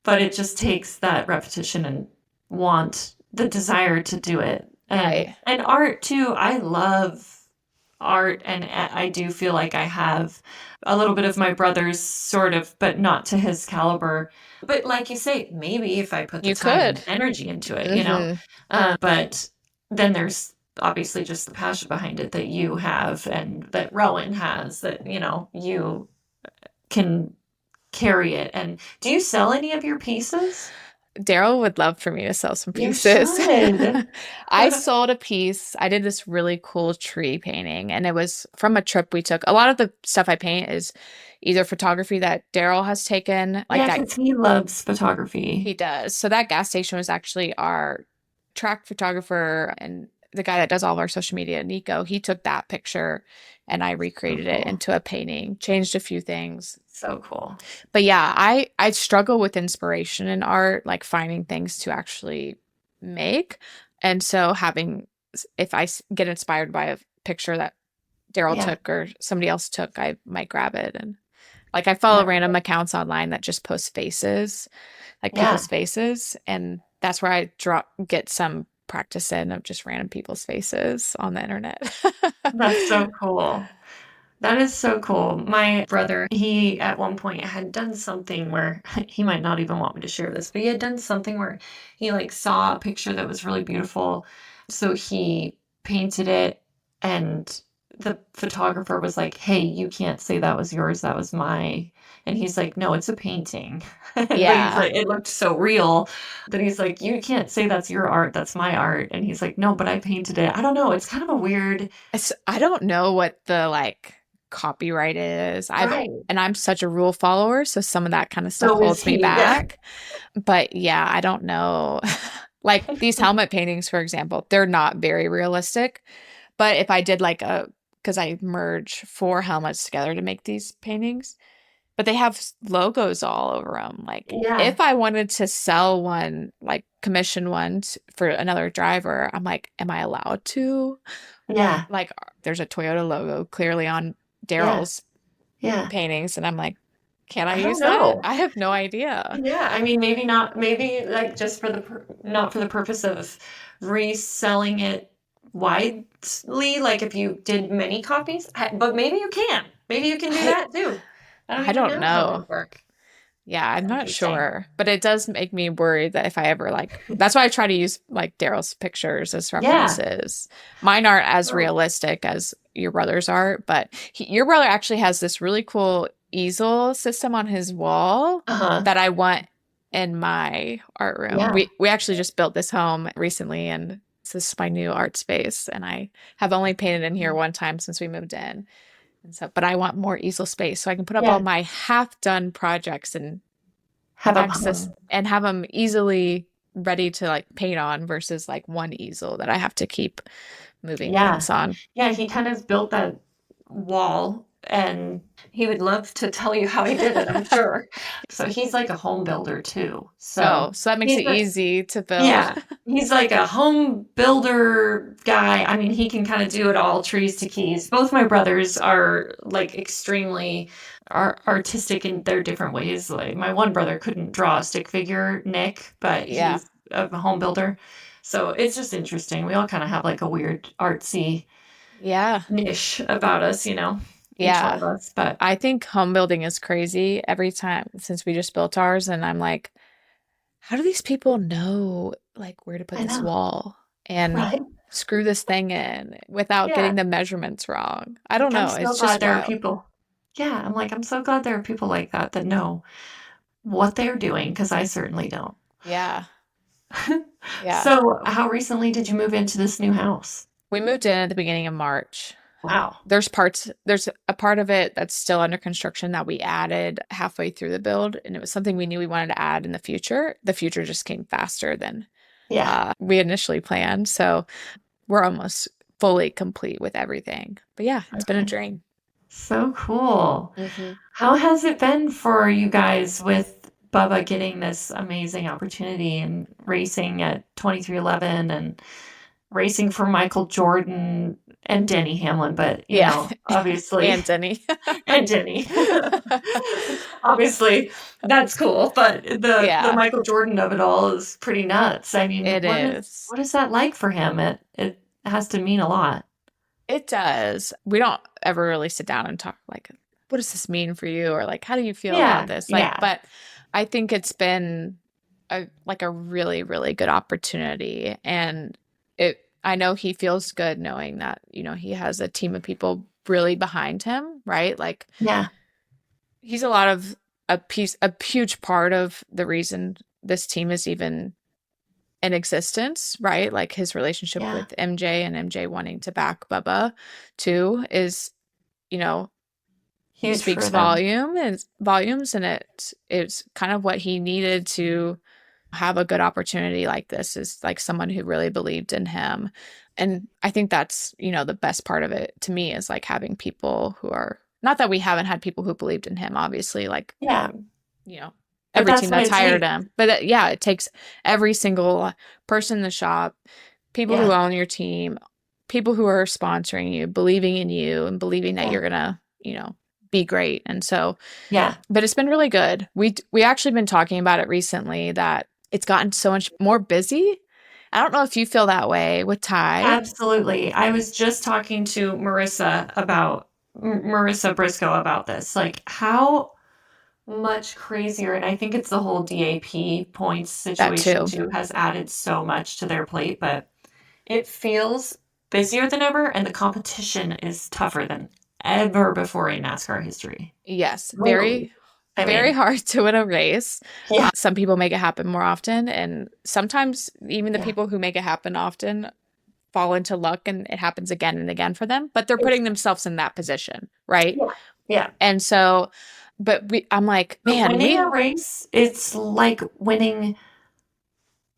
But it just takes that repetition and the desire to do it. right. And art too. I love art, and I do feel like I have a little bit of my brother's sort of, but not to his caliber. But like you say, maybe if I put the You time could. and energy into it, Hmm. but then there's obviously just the passion behind it that you have and that Rowan has, that, you can carry it. And do you sell any of your pieces? Darrell would love for me to sell some You pieces. should. I sold a piece. I did this really cool tree painting, and it was from a trip we took. A lot of the stuff I paint is either photography that Darrell has taken, like Yeah, that because he loves photography. he does. So that gas station was actually our track photographer and the guy that does all of our social media, Nico. He took that picture and I So recreated it cool. into a painting, changed a few things. So cool. But yeah, I struggle with inspiration in art, like finding things to actually make. And so if get inspired by a picture that Darrell Yeah. took or somebody else took, I might grab it. And like I follow Yeah. random accounts online that just post faces, like Yeah. people's faces, and that's where I get some practice in of just random people's faces on the internet. That's so cool. That is so cool. My brother, he at one point had done something where he might not even want me to share this, but he had done something where he like saw a picture that was really beautiful. So he painted it, and the photographer was like, "Hey, you can't say that was yours, that was my." And he's like, "No, it's a painting." But he's Yeah. like, it looked so real that he's like, "You can't say that's your art, that's my art." And he's like, "No, but I painted it." I don't know. It's kind of a weird. I don't know what the like copyright is. Right. I'm such a rule follower, so some of that kind of stuff So is holds me he. Yeah. back. But yeah, I don't know. Like these helmet paintings, for example, they're not very realistic. But if I did because I merge 4 helmets together to make these paintings, but they have logos all over them. Like Yeah. if I wanted to sell one, like commission one for another driver, I'm like, am I allowed to? Yeah. Like there's a Toyota logo clearly on Yeah. Darrell's Yeah. paintings, and I'm like, can I I don't use that? know. I have no idea. Yeah, I mean, maybe not, maybe like just for not for the purpose of reselling it widely, like if you did many copies, but maybe you can. Maybe you can do I that too. I don't I even don't know how it know. would work. Yeah, I'm not Interesting. sure, but it does make me worried that if I ever that's why I try to use like Darrell's pictures as Yeah. references. Mine aren't as Oh. realistic as your brother's art, but your brother actually has this really cool easel system on his wall Uh-huh. that I want in my art room. Yeah. We actually just built this home recently, and this is my new art space, and I have only painted in here one time since we moved in. And so, but I want more easel space so I can put up all Yeah. my half-done projects and Have a access and have them easily ready to like paint on versus like one easel that I have to keep moving Yeah. things on. Yeah, he kind of built that wall and he would love to tell you how he did it, I'm sure. So he's like a home builder too. So that makes it easy to build. Yeah, he's like a home builder guy. I mean, he can kind of do it all, trees to keys. Both my brothers are like extremely artistic in their different ways. Like my one brother couldn't draw a stick figure, Nick, but he's a home builder. So it's just interesting. We all kind of have like a weird artsy niche about us, each one of us. But I think home building is crazy every time since we just built ours. And I'm like, how do these people know like where to put this wall and screw this thing in without getting the measurements wrong? I don't know. I'm so glad there are people. Yeah, I'm like, I'm so glad there are people like that know what they're doing, because I certainly don't. Yeah. So how recently did you move into this new house? We moved in at the beginning of March. Wow. There's a part of it that's still under construction that we added halfway through the build, and it was something we knew we wanted to add in the future. The future just came faster than we initially planned. So we're almost fully complete with everything. But yeah, it's been a dream. So cool. Mm-hmm. How has it been for you guys with Bubba getting this amazing opportunity and racing at 2311 and racing for Michael Jordan and Denny Hamlin, but you know, obviously and Denny and Denny. Obviously that's cool, but the Michael Jordan of it all is pretty nuts. I mean, what is that like for him? It has to mean a lot. It does. We don't ever really sit down and talk like, what does this mean for you? Or like, how do you feel about this? But I think it's been a really, really good opportunity. And I know he feels good knowing that, he has a team of people really behind him, right? Like, he's a huge part of the reason this team is even in existence, right? Like his relationship with MJ and MJ wanting to back Bubba too is, he speaks volumes, and it's kind of what he needed to have a good opportunity like this, is like someone who really believed in him. And I think that's, the best part of it to me is like having people who are, not that we haven't had people who believed in him, obviously, like, every team that's hired him. But it takes every single person in the shop, people who own your team, people who are sponsoring you, believing in you and believing that you're going to, be great. And so, but it's been really good. We actually been talking about it recently that it's gotten so much more busy. I don't know if you feel that way with Ty. Absolutely. I was just talking to Marissa Briscoe about this. Like, how much crazier, and I think it's the whole DAP points situation too has added so much to their plate, but it feels busier than ever, and the competition is tougher than ever before in NASCAR history. Yes, very hard to win a race. Some people make it happen more often, and sometimes even the people who make it happen often fall into luck and it happens again and again for them, but they're putting themselves in that position, right? And so, I'm like, man, winning a race, it's like winning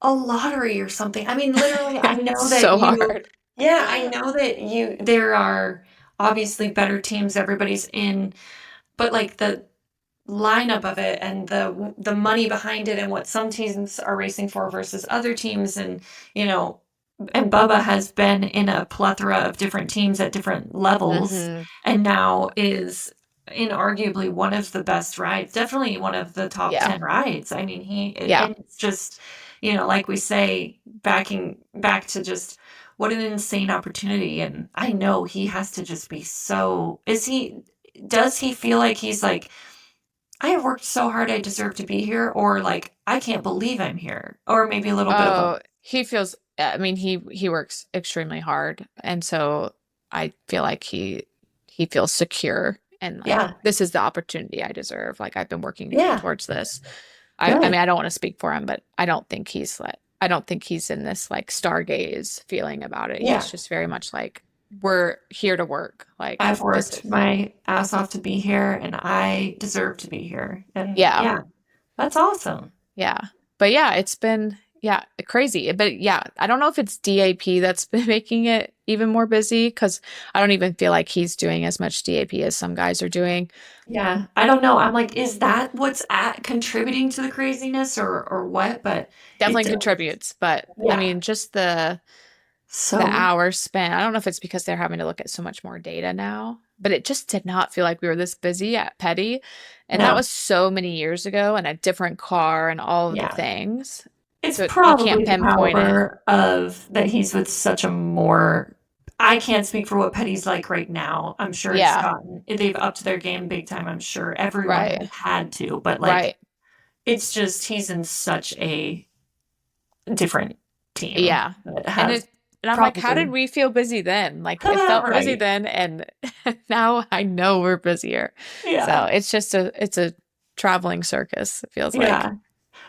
a lottery or something. I mean, literally, I know that so hard. Yeah, I know that there are obviously better teams, everybody's in, but like the lineup of it and the money behind it and what some teams are racing for versus other teams, and and Bubba has been in a plethora of different teams at different levels, and now is inarguably one of the best rides, definitely one of the top 10 rides. I mean, and it's just, like we say, backing back to just what an insane opportunity. And I know he has to just be does he feel like he's like, I have worked so hard, I deserve to be here, or like, I can't believe I'm here, or maybe a little bit of both? He feels, I mean, he works extremely hard. And so I feel like he feels secure and like, this is the opportunity I deserve. Like, I've been working towards this. I mean, I don't want to speak for him, but I don't think he's in this like stargaze feeling about it. He's just very much like, we're here to work. Like, I've worked my ass off to be here and I deserve to be here. And that's awesome. Yeah. But it's been, crazy. But I don't know if it's DAP that's been making it even more busy because I don't even feel like he's doing as much DAP as some guys are doing. Yeah, I don't know. I'm like, is that what's contributing to the craziness or what? But it Definitely does. contributes, but I Yeah. mean, just the So hours spent. I don't know if it's because they're having to look at so much more data now, but it just did not feel like we were this busy at Petty. And that no. was so many years ago and a different car and all of the Yeah. things. It's So you probably can't the pinpoint it. power of that he's with such a more. I can't speak for what Petty's like right now. I'm sure Yeah, they've upped their game big time. I'm sure everyone right, has had to, but like right. it's just he's in such a different team Yeah. that And has it and I'm like, how did probably we feel busy then? Like it felt busy right. then and now I know we're busier. So Yeah. it's a traveling circus, it feels like. Yeah.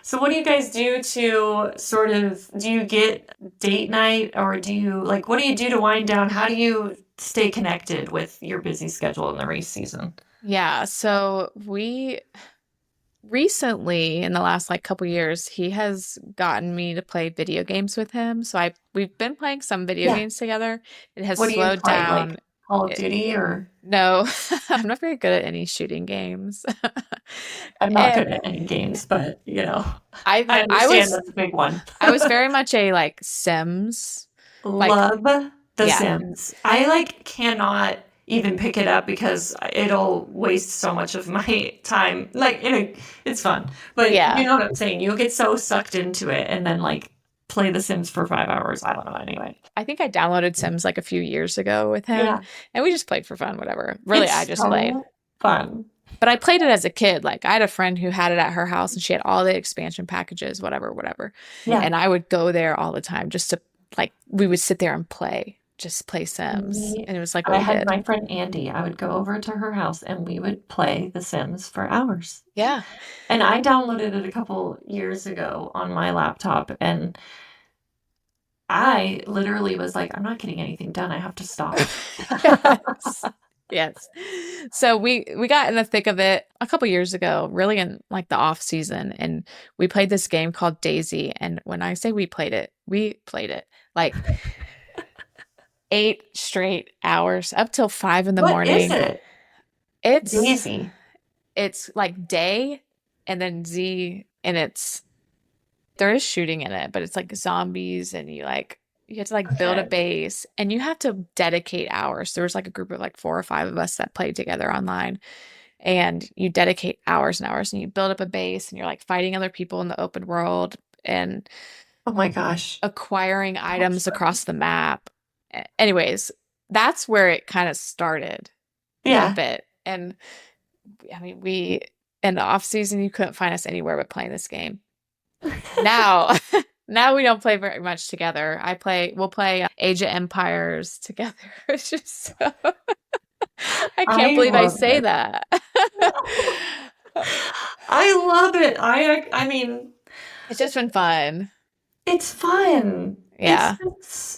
So what do you guys do to sort of do you get date night or do you like what do you do to wind down? How do you stay connected with your busy schedule in the race season? Yeah, so we recently in the last like couple years, he has gotten me to play video games with him. So we've been playing some video Yeah. games together. It has What do you slowed play? Like down. Call of It, Duty or no, I'm not very good at any shooting games. I'm not And good at any games, but I I I understand was that's a big one. I was very much a like Sims. Like Love The yeah, Sims. I like cannot even pick it up because it'll waste so much of my time. Like, it's fun, but you yeah. know what I'm saying. You'll get so sucked into it and then like play The Sims for 5 hours. I don't know. Anyway, I think I downloaded Sims like a few years ago with him yeah, and we just played for fun, whatever. Really, I it's just played. so fun. But I played it as a kid. Like I had a friend who had it at her house and she had all the expansion packages, whatever, whatever. Yeah, And I would go there all the time just to like we would sit there and play, just play Sims. And it was like what I we had did. my friend Andy. I would go over to her house and we would play The Sims for hours. Yeah. And I downloaded it a couple years ago on my laptop and I literally was like, I'm not getting anything done. I have to stop. Yes. Yes. So we got in the thick of it a couple years ago, really in like the off season, and we played this game called Daisy. And when I say we played it like 8 straight hours up till 5 in the What morning. is it? It's Daisy. It's like day and then Z, and there is shooting in it, but it's like zombies, and you have to like build a Okay. base, and you have to dedicate hours. There was like a group of like 4 or 5 of us that played together online, and you dedicate hours and hours, and you build up a base, and you're like fighting other people in the open world and Oh my gosh. acquiring items fun. across the map. Anyways, that's where it kind of started a Yeah. bit. And I mean, we in the off season, you couldn't find us anywhere but playing this game. Now, now we don't play very much together. We'll play Age of Empires together. It's just so, I can't believe I love say it. that. I love it. I mean, It's just been fun. it's fun. Yeah.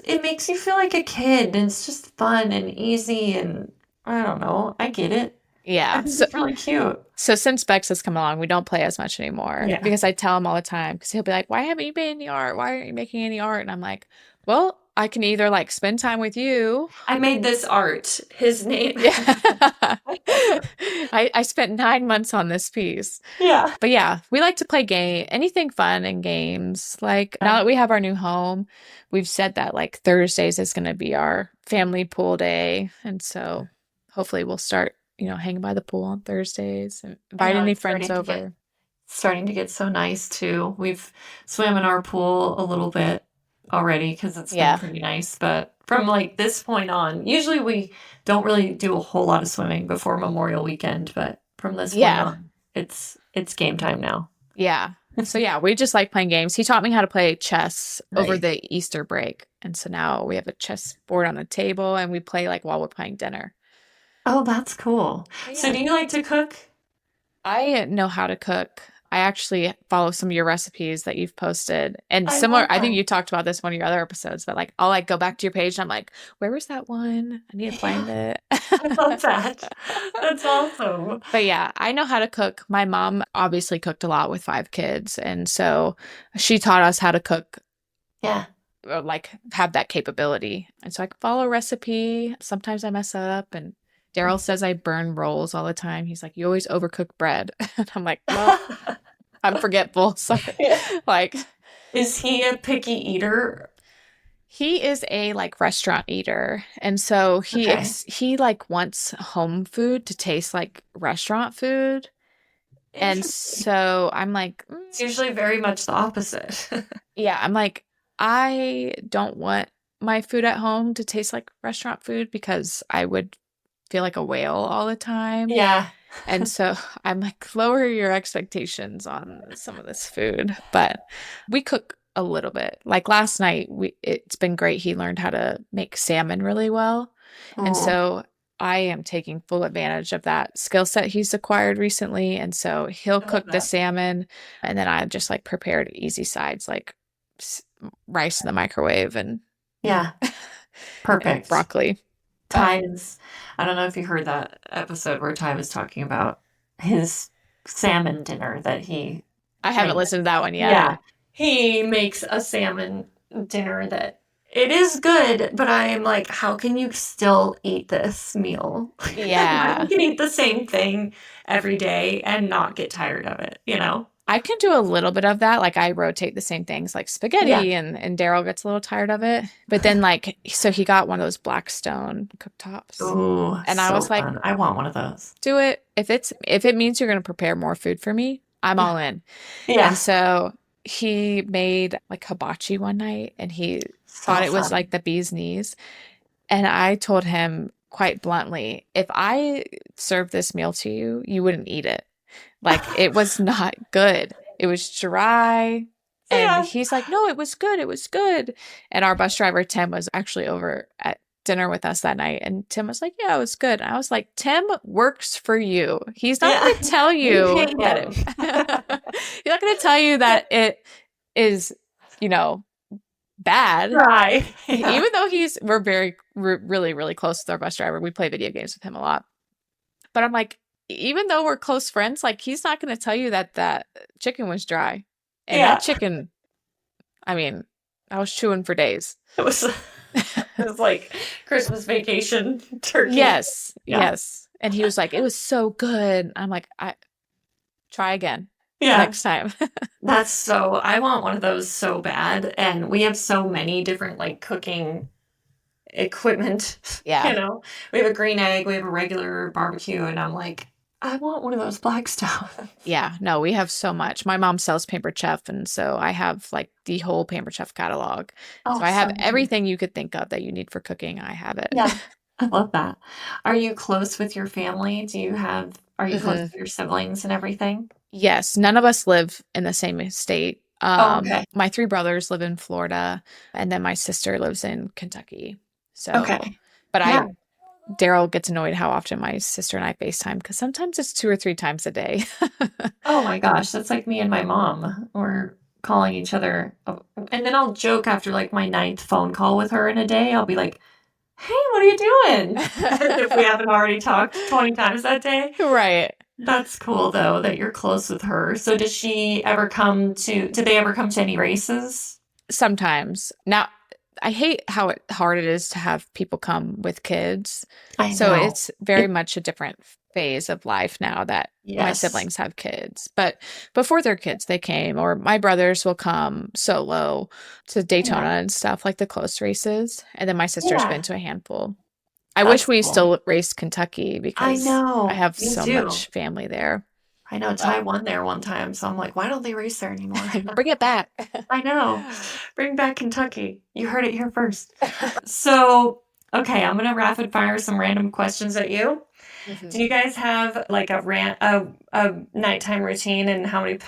It makes you feel like a kid and it's just fun and easy and I don't know. I get it. I Yeah. think So, it's really cute. so since Bex has come along, we don't play as much anymore Yeah. because I tell him all the time because he'll be like, "Why haven't you made any art? Why aren't you making any art?" And I'm like, "Well, I can either like spend time with you." I made this art. His name. Yeah. I spent 9 months on this piece. Yeah. But yeah, we like to play anything fun in games. Like now that we have our new home, we've said that like Thursdays is going to be our family pool day. And so hopefully we'll start, hanging by the pool on Thursdays and invite any It's friends over. starting to get so nice too. We've swam in our pool a little bit already because it's Yeah. been pretty nice. But from like this point on, usually we don't really do a whole lot of swimming before Memorial Weekend. But from this point Yeah. on, it's game time now. Yeah. So yeah, we just like playing games. He taught me how to play chess over Nice. the Easter break. And so now we have a chess board on the table and we play like while we're playing dinner. Oh, that's cool. So Yeah. do you like to cook? I know how to cook. I actually follow some of your recipes that you've posted. And I similar, love I think that. you talked about this in one of your other episodes, but like I'll like go back to your page and I'm like, where was that one? I need to find it. I love that. That's awesome. But yeah, I know how to cook. My mom obviously cooked a lot with 5 kids. And so she taught us how to cook Yeah. like have that capability. And so I can follow a recipe. Sometimes I mess up, and Darrell says I burn rolls all the time. He's like, you always overcook bread. And I'm like, well, I'm forgetful. So like, is he a picky eater? he is a like restaurant eater. And so he like wants home food to taste like restaurant food. And so I'm like, it's usually very much the opposite. Yeah, I'm like, I don't want my food at home to taste like restaurant food because I would feel like a whale all the time. Yeah. And so I'm like, lower your expectations on some of this food. But we cook a little bit. Like last night, it's been great. He learned how to make salmon really well. And so I am taking full advantage of that skill set he's acquired recently. And so he'll cook the salmon, and then I just like prepared easy sides like rice in the microwave and perfect and broccoli. Ty's, I don't know if you heard that episode where Ty was talking about his salmon dinner that he I haven't listened to that one yet. Yeah. He makes a salmon dinner that it is good, but I'm like, how can you still eat this meal? Yeah. You can eat the same thing every day and not get tired of it, you know? I can do a little bit of that. Like I rotate the same things like spaghetti and Darrell gets a little tired of it. But then like, so he got one of those Blackstone cooktops. Ooh, and I was like, fun. I want one of those. Do it. If it means you're going to prepare more food for me, I'm all in. Yeah. And so he made like hibachi one night and he thought it was like the bee's knees. And I told him quite bluntly, if I served this meal to you, you wouldn't eat it. Like it was not good. It was dry. And he's like, no, it was good. It was good. And our bus driver, Tim, was actually over at dinner with us that night. And Tim was like, yeah, it was good. And I was like, Tim works for you. He's not going to tell you that he's not going to tell you that it is, bad. Right. Yeah. Even though we're really, really close with our bus driver. We play video games with him a lot. But I'm like, even though we're close friends, like he's not going to tell you that chicken was dry. And that chicken, I mean, I was chewing for days. It was like Christmas vacation turkey. Yes. And he was like, it was so good. I'm like, I try again. Next time. I want one of those so bad. And we have so many different like cooking equipment. Yeah. We have a green egg, we have a regular barbecue, and I'm like, I want one of those Blackstone. Yeah, no, we have so much. My mom sells Pampered Chef, and so I have like the whole Pampered Chef catalog. So I have everything you could think of that you need for cooking. I have it. Yeah, I love that. Are you close with your family? Are you close with your siblings and everything? Yes, none of us live in the same state. Okay. My 3 brothers live in Florida, and then my sister lives in Kentucky. So, but Darrell gets annoyed how often my sister and I FaceTime because sometimes it's 2 or 3 times a day. Oh my gosh, that's like me and my mom. We're calling each other. And then I'll joke after like my 9th phone call with her in a day. I'll be like, hey, what are you doing? If we haven't already talked 20 times that day. Right. That's cool though that you're close with her. So did they ever come to any races? Sometimes. Now, I hate how hard it is to have people come with kids. I know. So it's very much a different phase of life now that my siblings have kids. But before their kids, they came, or my brothers will come solo to Daytona and stuff, like the close races. And then my sister's been to a handful. I wish we still raced Kentucky because I have so much family there. I know. Ty won there one time, so I'm like, why don't they race there anymore? Bring it back. I know. Bring back Kentucky. You heard it here first. So, okay, I'm going to rapid fire some random questions at you. Mm-hmm. Do you guys have like a nighttime routine and how many,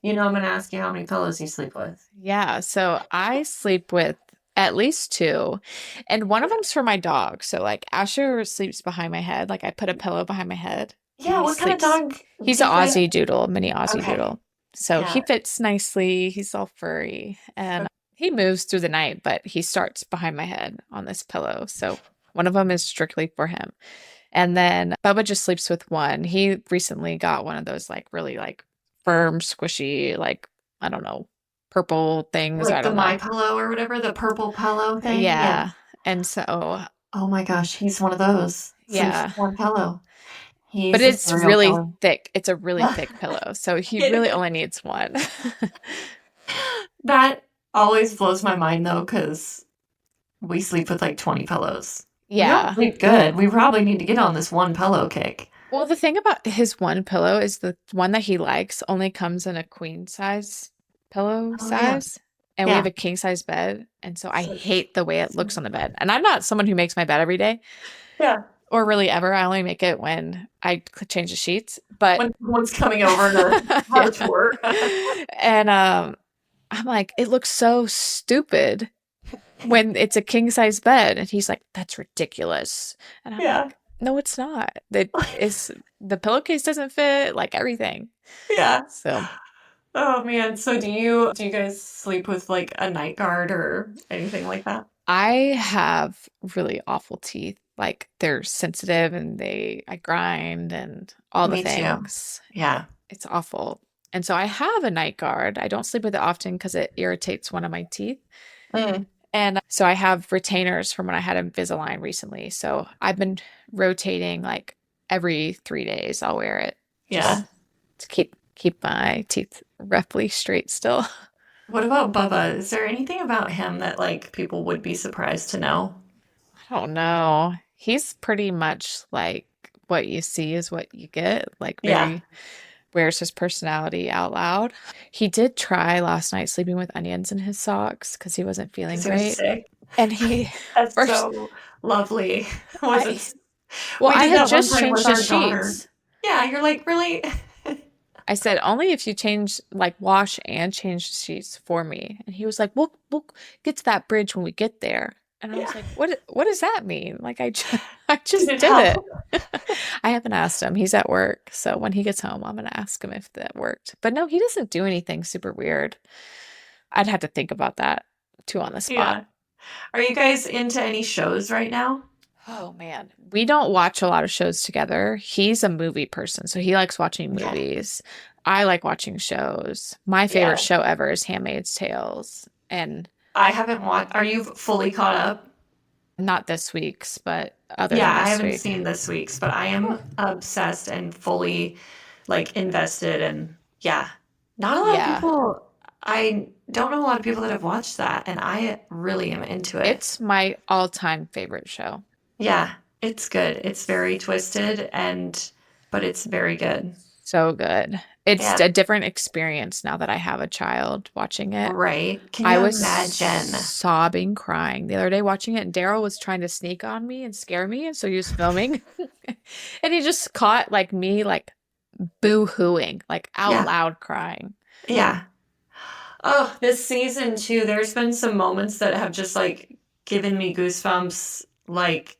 I'm going to ask you how many pillows you sleep with? Yeah. So I sleep with at least 2. And one of them's for my dog. So like Asher sleeps behind my head. Like I put a pillow behind my head. Yeah, what kind of dog? He's an Aussie Doodle, mini Aussie Doodle. So he fits nicely. He's all furry. And he moves through the night, but he starts behind my head on this pillow. So one of them is strictly for him. And then Bubba just sleeps with one. He recently got one of those like really like firm, squishy, like, I don't know, purple things. I Like the don't My know. Pillow or whatever, the purple pillow thing. Yeah. Yeah. And so, Oh my gosh, he's one of those. Sleeps yeah. with one pillow. But He's a it's serial really killer. thick. It's a really thick pillow. So he really only needs one. That always blows my mind though, because we sleep with like 20 pillows. We don't Yeah. sleep good. We probably need to get on this one pillow kick. Well, the thing about his one pillow is the one that he likes only comes in a queen size pillow Oh yeah. size. And we have Yeah. a king size bed. And so I So, hate the way it looks on the bed. And I'm not someone who makes my bed every day yeah. or really ever. I only make it when I change the sheets. But When someone's coming over to have yeah. a tour. And I'm like, it looks so stupid when it's a king size bed. And he's like, that's ridiculous. And I'm Yeah. like, no, it's not. The pillowcase doesn't fit, like everything. Yeah. So Oh man. So do you guys sleep with like a night guard or anything like that? I have really awful teeth. Like they're sensitive and I grind and all the Me too. things. Yeah. It's awful. And so I have a night guard. I don't sleep with it often because it irritates one of my teeth. Mm. And so I have retainers from when I had Invisalign recently. So I've been rotating like every 3 days. I'll wear it. Yeah. To keep my teeth roughly straight still. What about Bubba? Is there anything about him that like people would be surprised to know? I don't know. He's pretty much like what you see is what you get. Like very wears his personality out loud. He did try last night sleeping with onions in his socks because he wasn't feeling He was great. sick. And he That's first, so lovely. Was it? well, We I did had that one just time changed with the our daughter. sheets. Yeah, you're like, really? I said, only if you change, like wash and change the sheets for me. And he was like, we'll get to that bridge when we get there. And I was like, what does that mean? Like, I just Did it did help? it. I haven't asked him. He's at work. So when he gets home, I'm going to ask him if that worked. But no, he doesn't do anything super weird. I'd have to think about that too on the spot. Yeah. Are you guys into any shows right now? Oh man, we don't watch a lot of shows together. He's a movie person, so he likes watching movies. I like watching shows. My favorite show ever is Handmaid's Tales, and I haven't watched. Are you fully caught up? not this week's, but other than Yeah, I this haven't week. seen this week's, but I am obsessed and fully like invested. And yeah, not a lot of people. I don't know a lot of people that have watched that, and I really am into it. It's my all-time favorite show. Yeah, it's good. It's very twisted but it's very good. So good. It's a different experience now that I have a child watching it. Right. Can you I was imagine? sobbing, crying the other day watching it, and Darrell was trying to sneak on me and scare me, and so he was filming. And he just caught like me like boo-hooing, like out loud crying. Yeah. Oh, this season too, there's been some moments that have just like given me goosebumps. Like,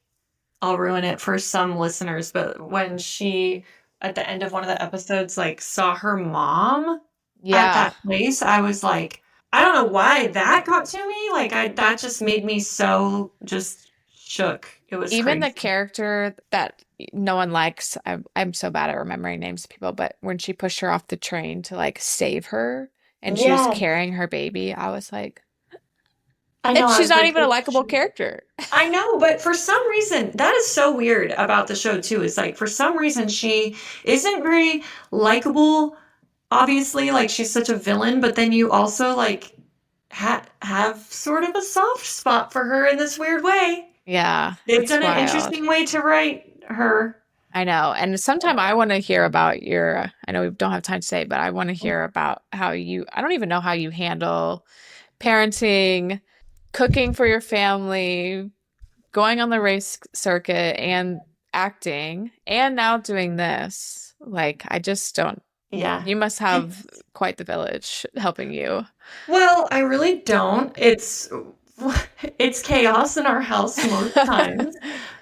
I'll ruin it for some listeners, but when she, at the end of one of the episodes, like saw her mom at that place, I was like, I don't know why that got to me. Like, that just made me so just shook. It was even crazy. the character that no one likes. I'm so bad at remembering names of people, but when she pushed her off the train to like save her, and she was carrying her baby, I was like, I know, and she's not even a likable character. I know, but for some reason, that is so weird about the show too. Is like, for some reason, she isn't very likable. Obviously, like she's such a villain, but then you also like have sort of a soft spot for her in this weird way. Yeah. They've done an interesting way to write her. I know. And sometime I want to hear about I know we don't have time to say, but I want to hear about how I don't even know how you handle parenting, cooking for your family, going on the race circuit, and acting, and now doing this. Like, I just don't. Yeah. You must have quite the village helping you. Well, I really don't. It's chaos in our house most times.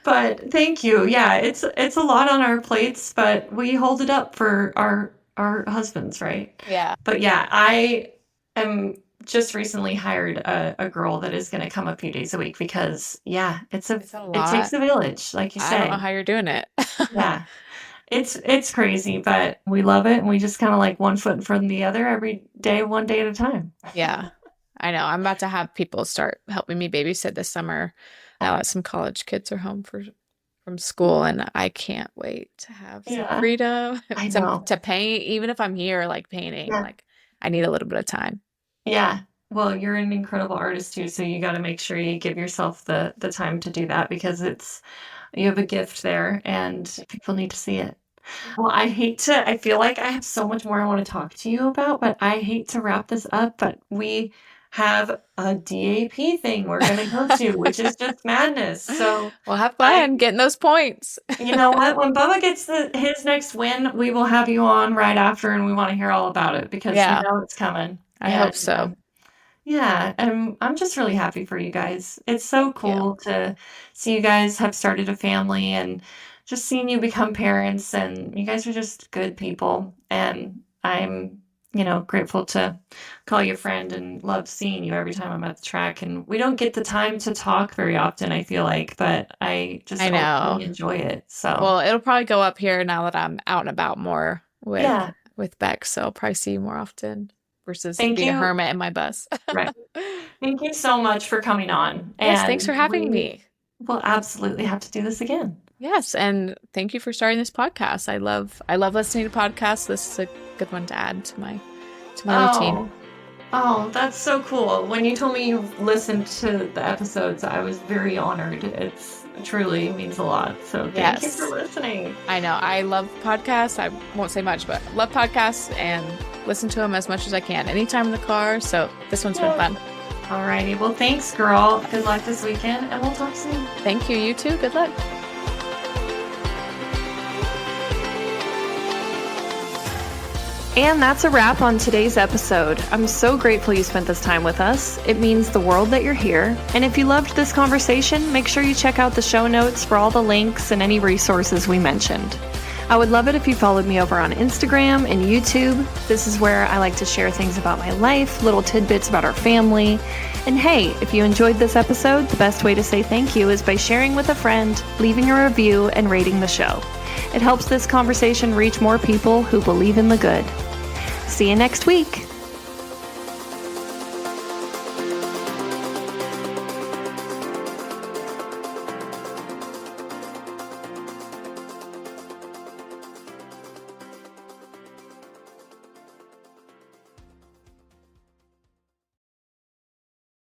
But thank you. Yeah, it's a lot on our plates, but we hold it up for our husbands, right? Yeah. But yeah, I am just recently hired a girl that is going to come a few days a week because it takes a village, like you say. I don't know how you're doing it. Yeah. It's crazy, but we love it, and we just kind of like one foot in front of the other every day, one day at a time. Yeah, I know. I'm about to have people start helping me babysit this summer now that some college kids are home from school, and I can't wait to have some freedom I know. to paint. Even if I'm here, like painting, like I need a little bit of time. Yeah. Well, you're an incredible artist too, so you got to make sure you give yourself the time to do that because you have a gift there, and people need to see it. Well, I feel like I have so much more I want to talk to you about, but I hate to wrap this up, but we have a DAP thing we're going to go to, which is just madness. So we'll have fun getting those points. You know what? When Bubba gets his next win, we will have you on right after, and we want to hear all about it because you know it's coming. I hope so. Yeah, and I'm just really happy for you guys. It's so cool to see you guys have started a family and just seeing you become parents, and you guys are just good people. And I'm, grateful to call you a friend and love seeing you every time I'm at the track. And we don't get the time to talk very often, I feel like, but I know. Enjoy it. So, well, it'll probably go up here now that I'm out and about more with Beck, so I'll probably see you more often. Versus being a hermit in my bus. Right. Thank you so much for coming on. Yes, thanks for having me. We'll absolutely have to do this again. Yes, and thank you for starting this podcast. I love listening to podcasts. This is a good one to add to my routine. Oh, that's so cool. When you told me you listened to the episodes, I was very honored. It's truly means a lot. So thank you for listening. I know. I love podcasts. I won't say much, but love podcasts and listen to them as much as I can anytime in the car. So this one's been fun. All righty. Well, thanks, girl. Good luck this weekend, and we'll talk soon. Thank you. You too. Good luck. And that's a wrap on today's episode. I'm so grateful you spent this time with us. It means the world that you're here. And if you loved this conversation, make sure you check out the show notes for all the links and any resources we mentioned. I would love it if you followed me over on Instagram and YouTube. This is where I like to share things about my life, little tidbits about our family. And hey, if you enjoyed this episode, the best way to say thank you is by sharing with a friend, leaving a review, and rating the show. It helps this conversation reach more people who believe in the good. See you next week.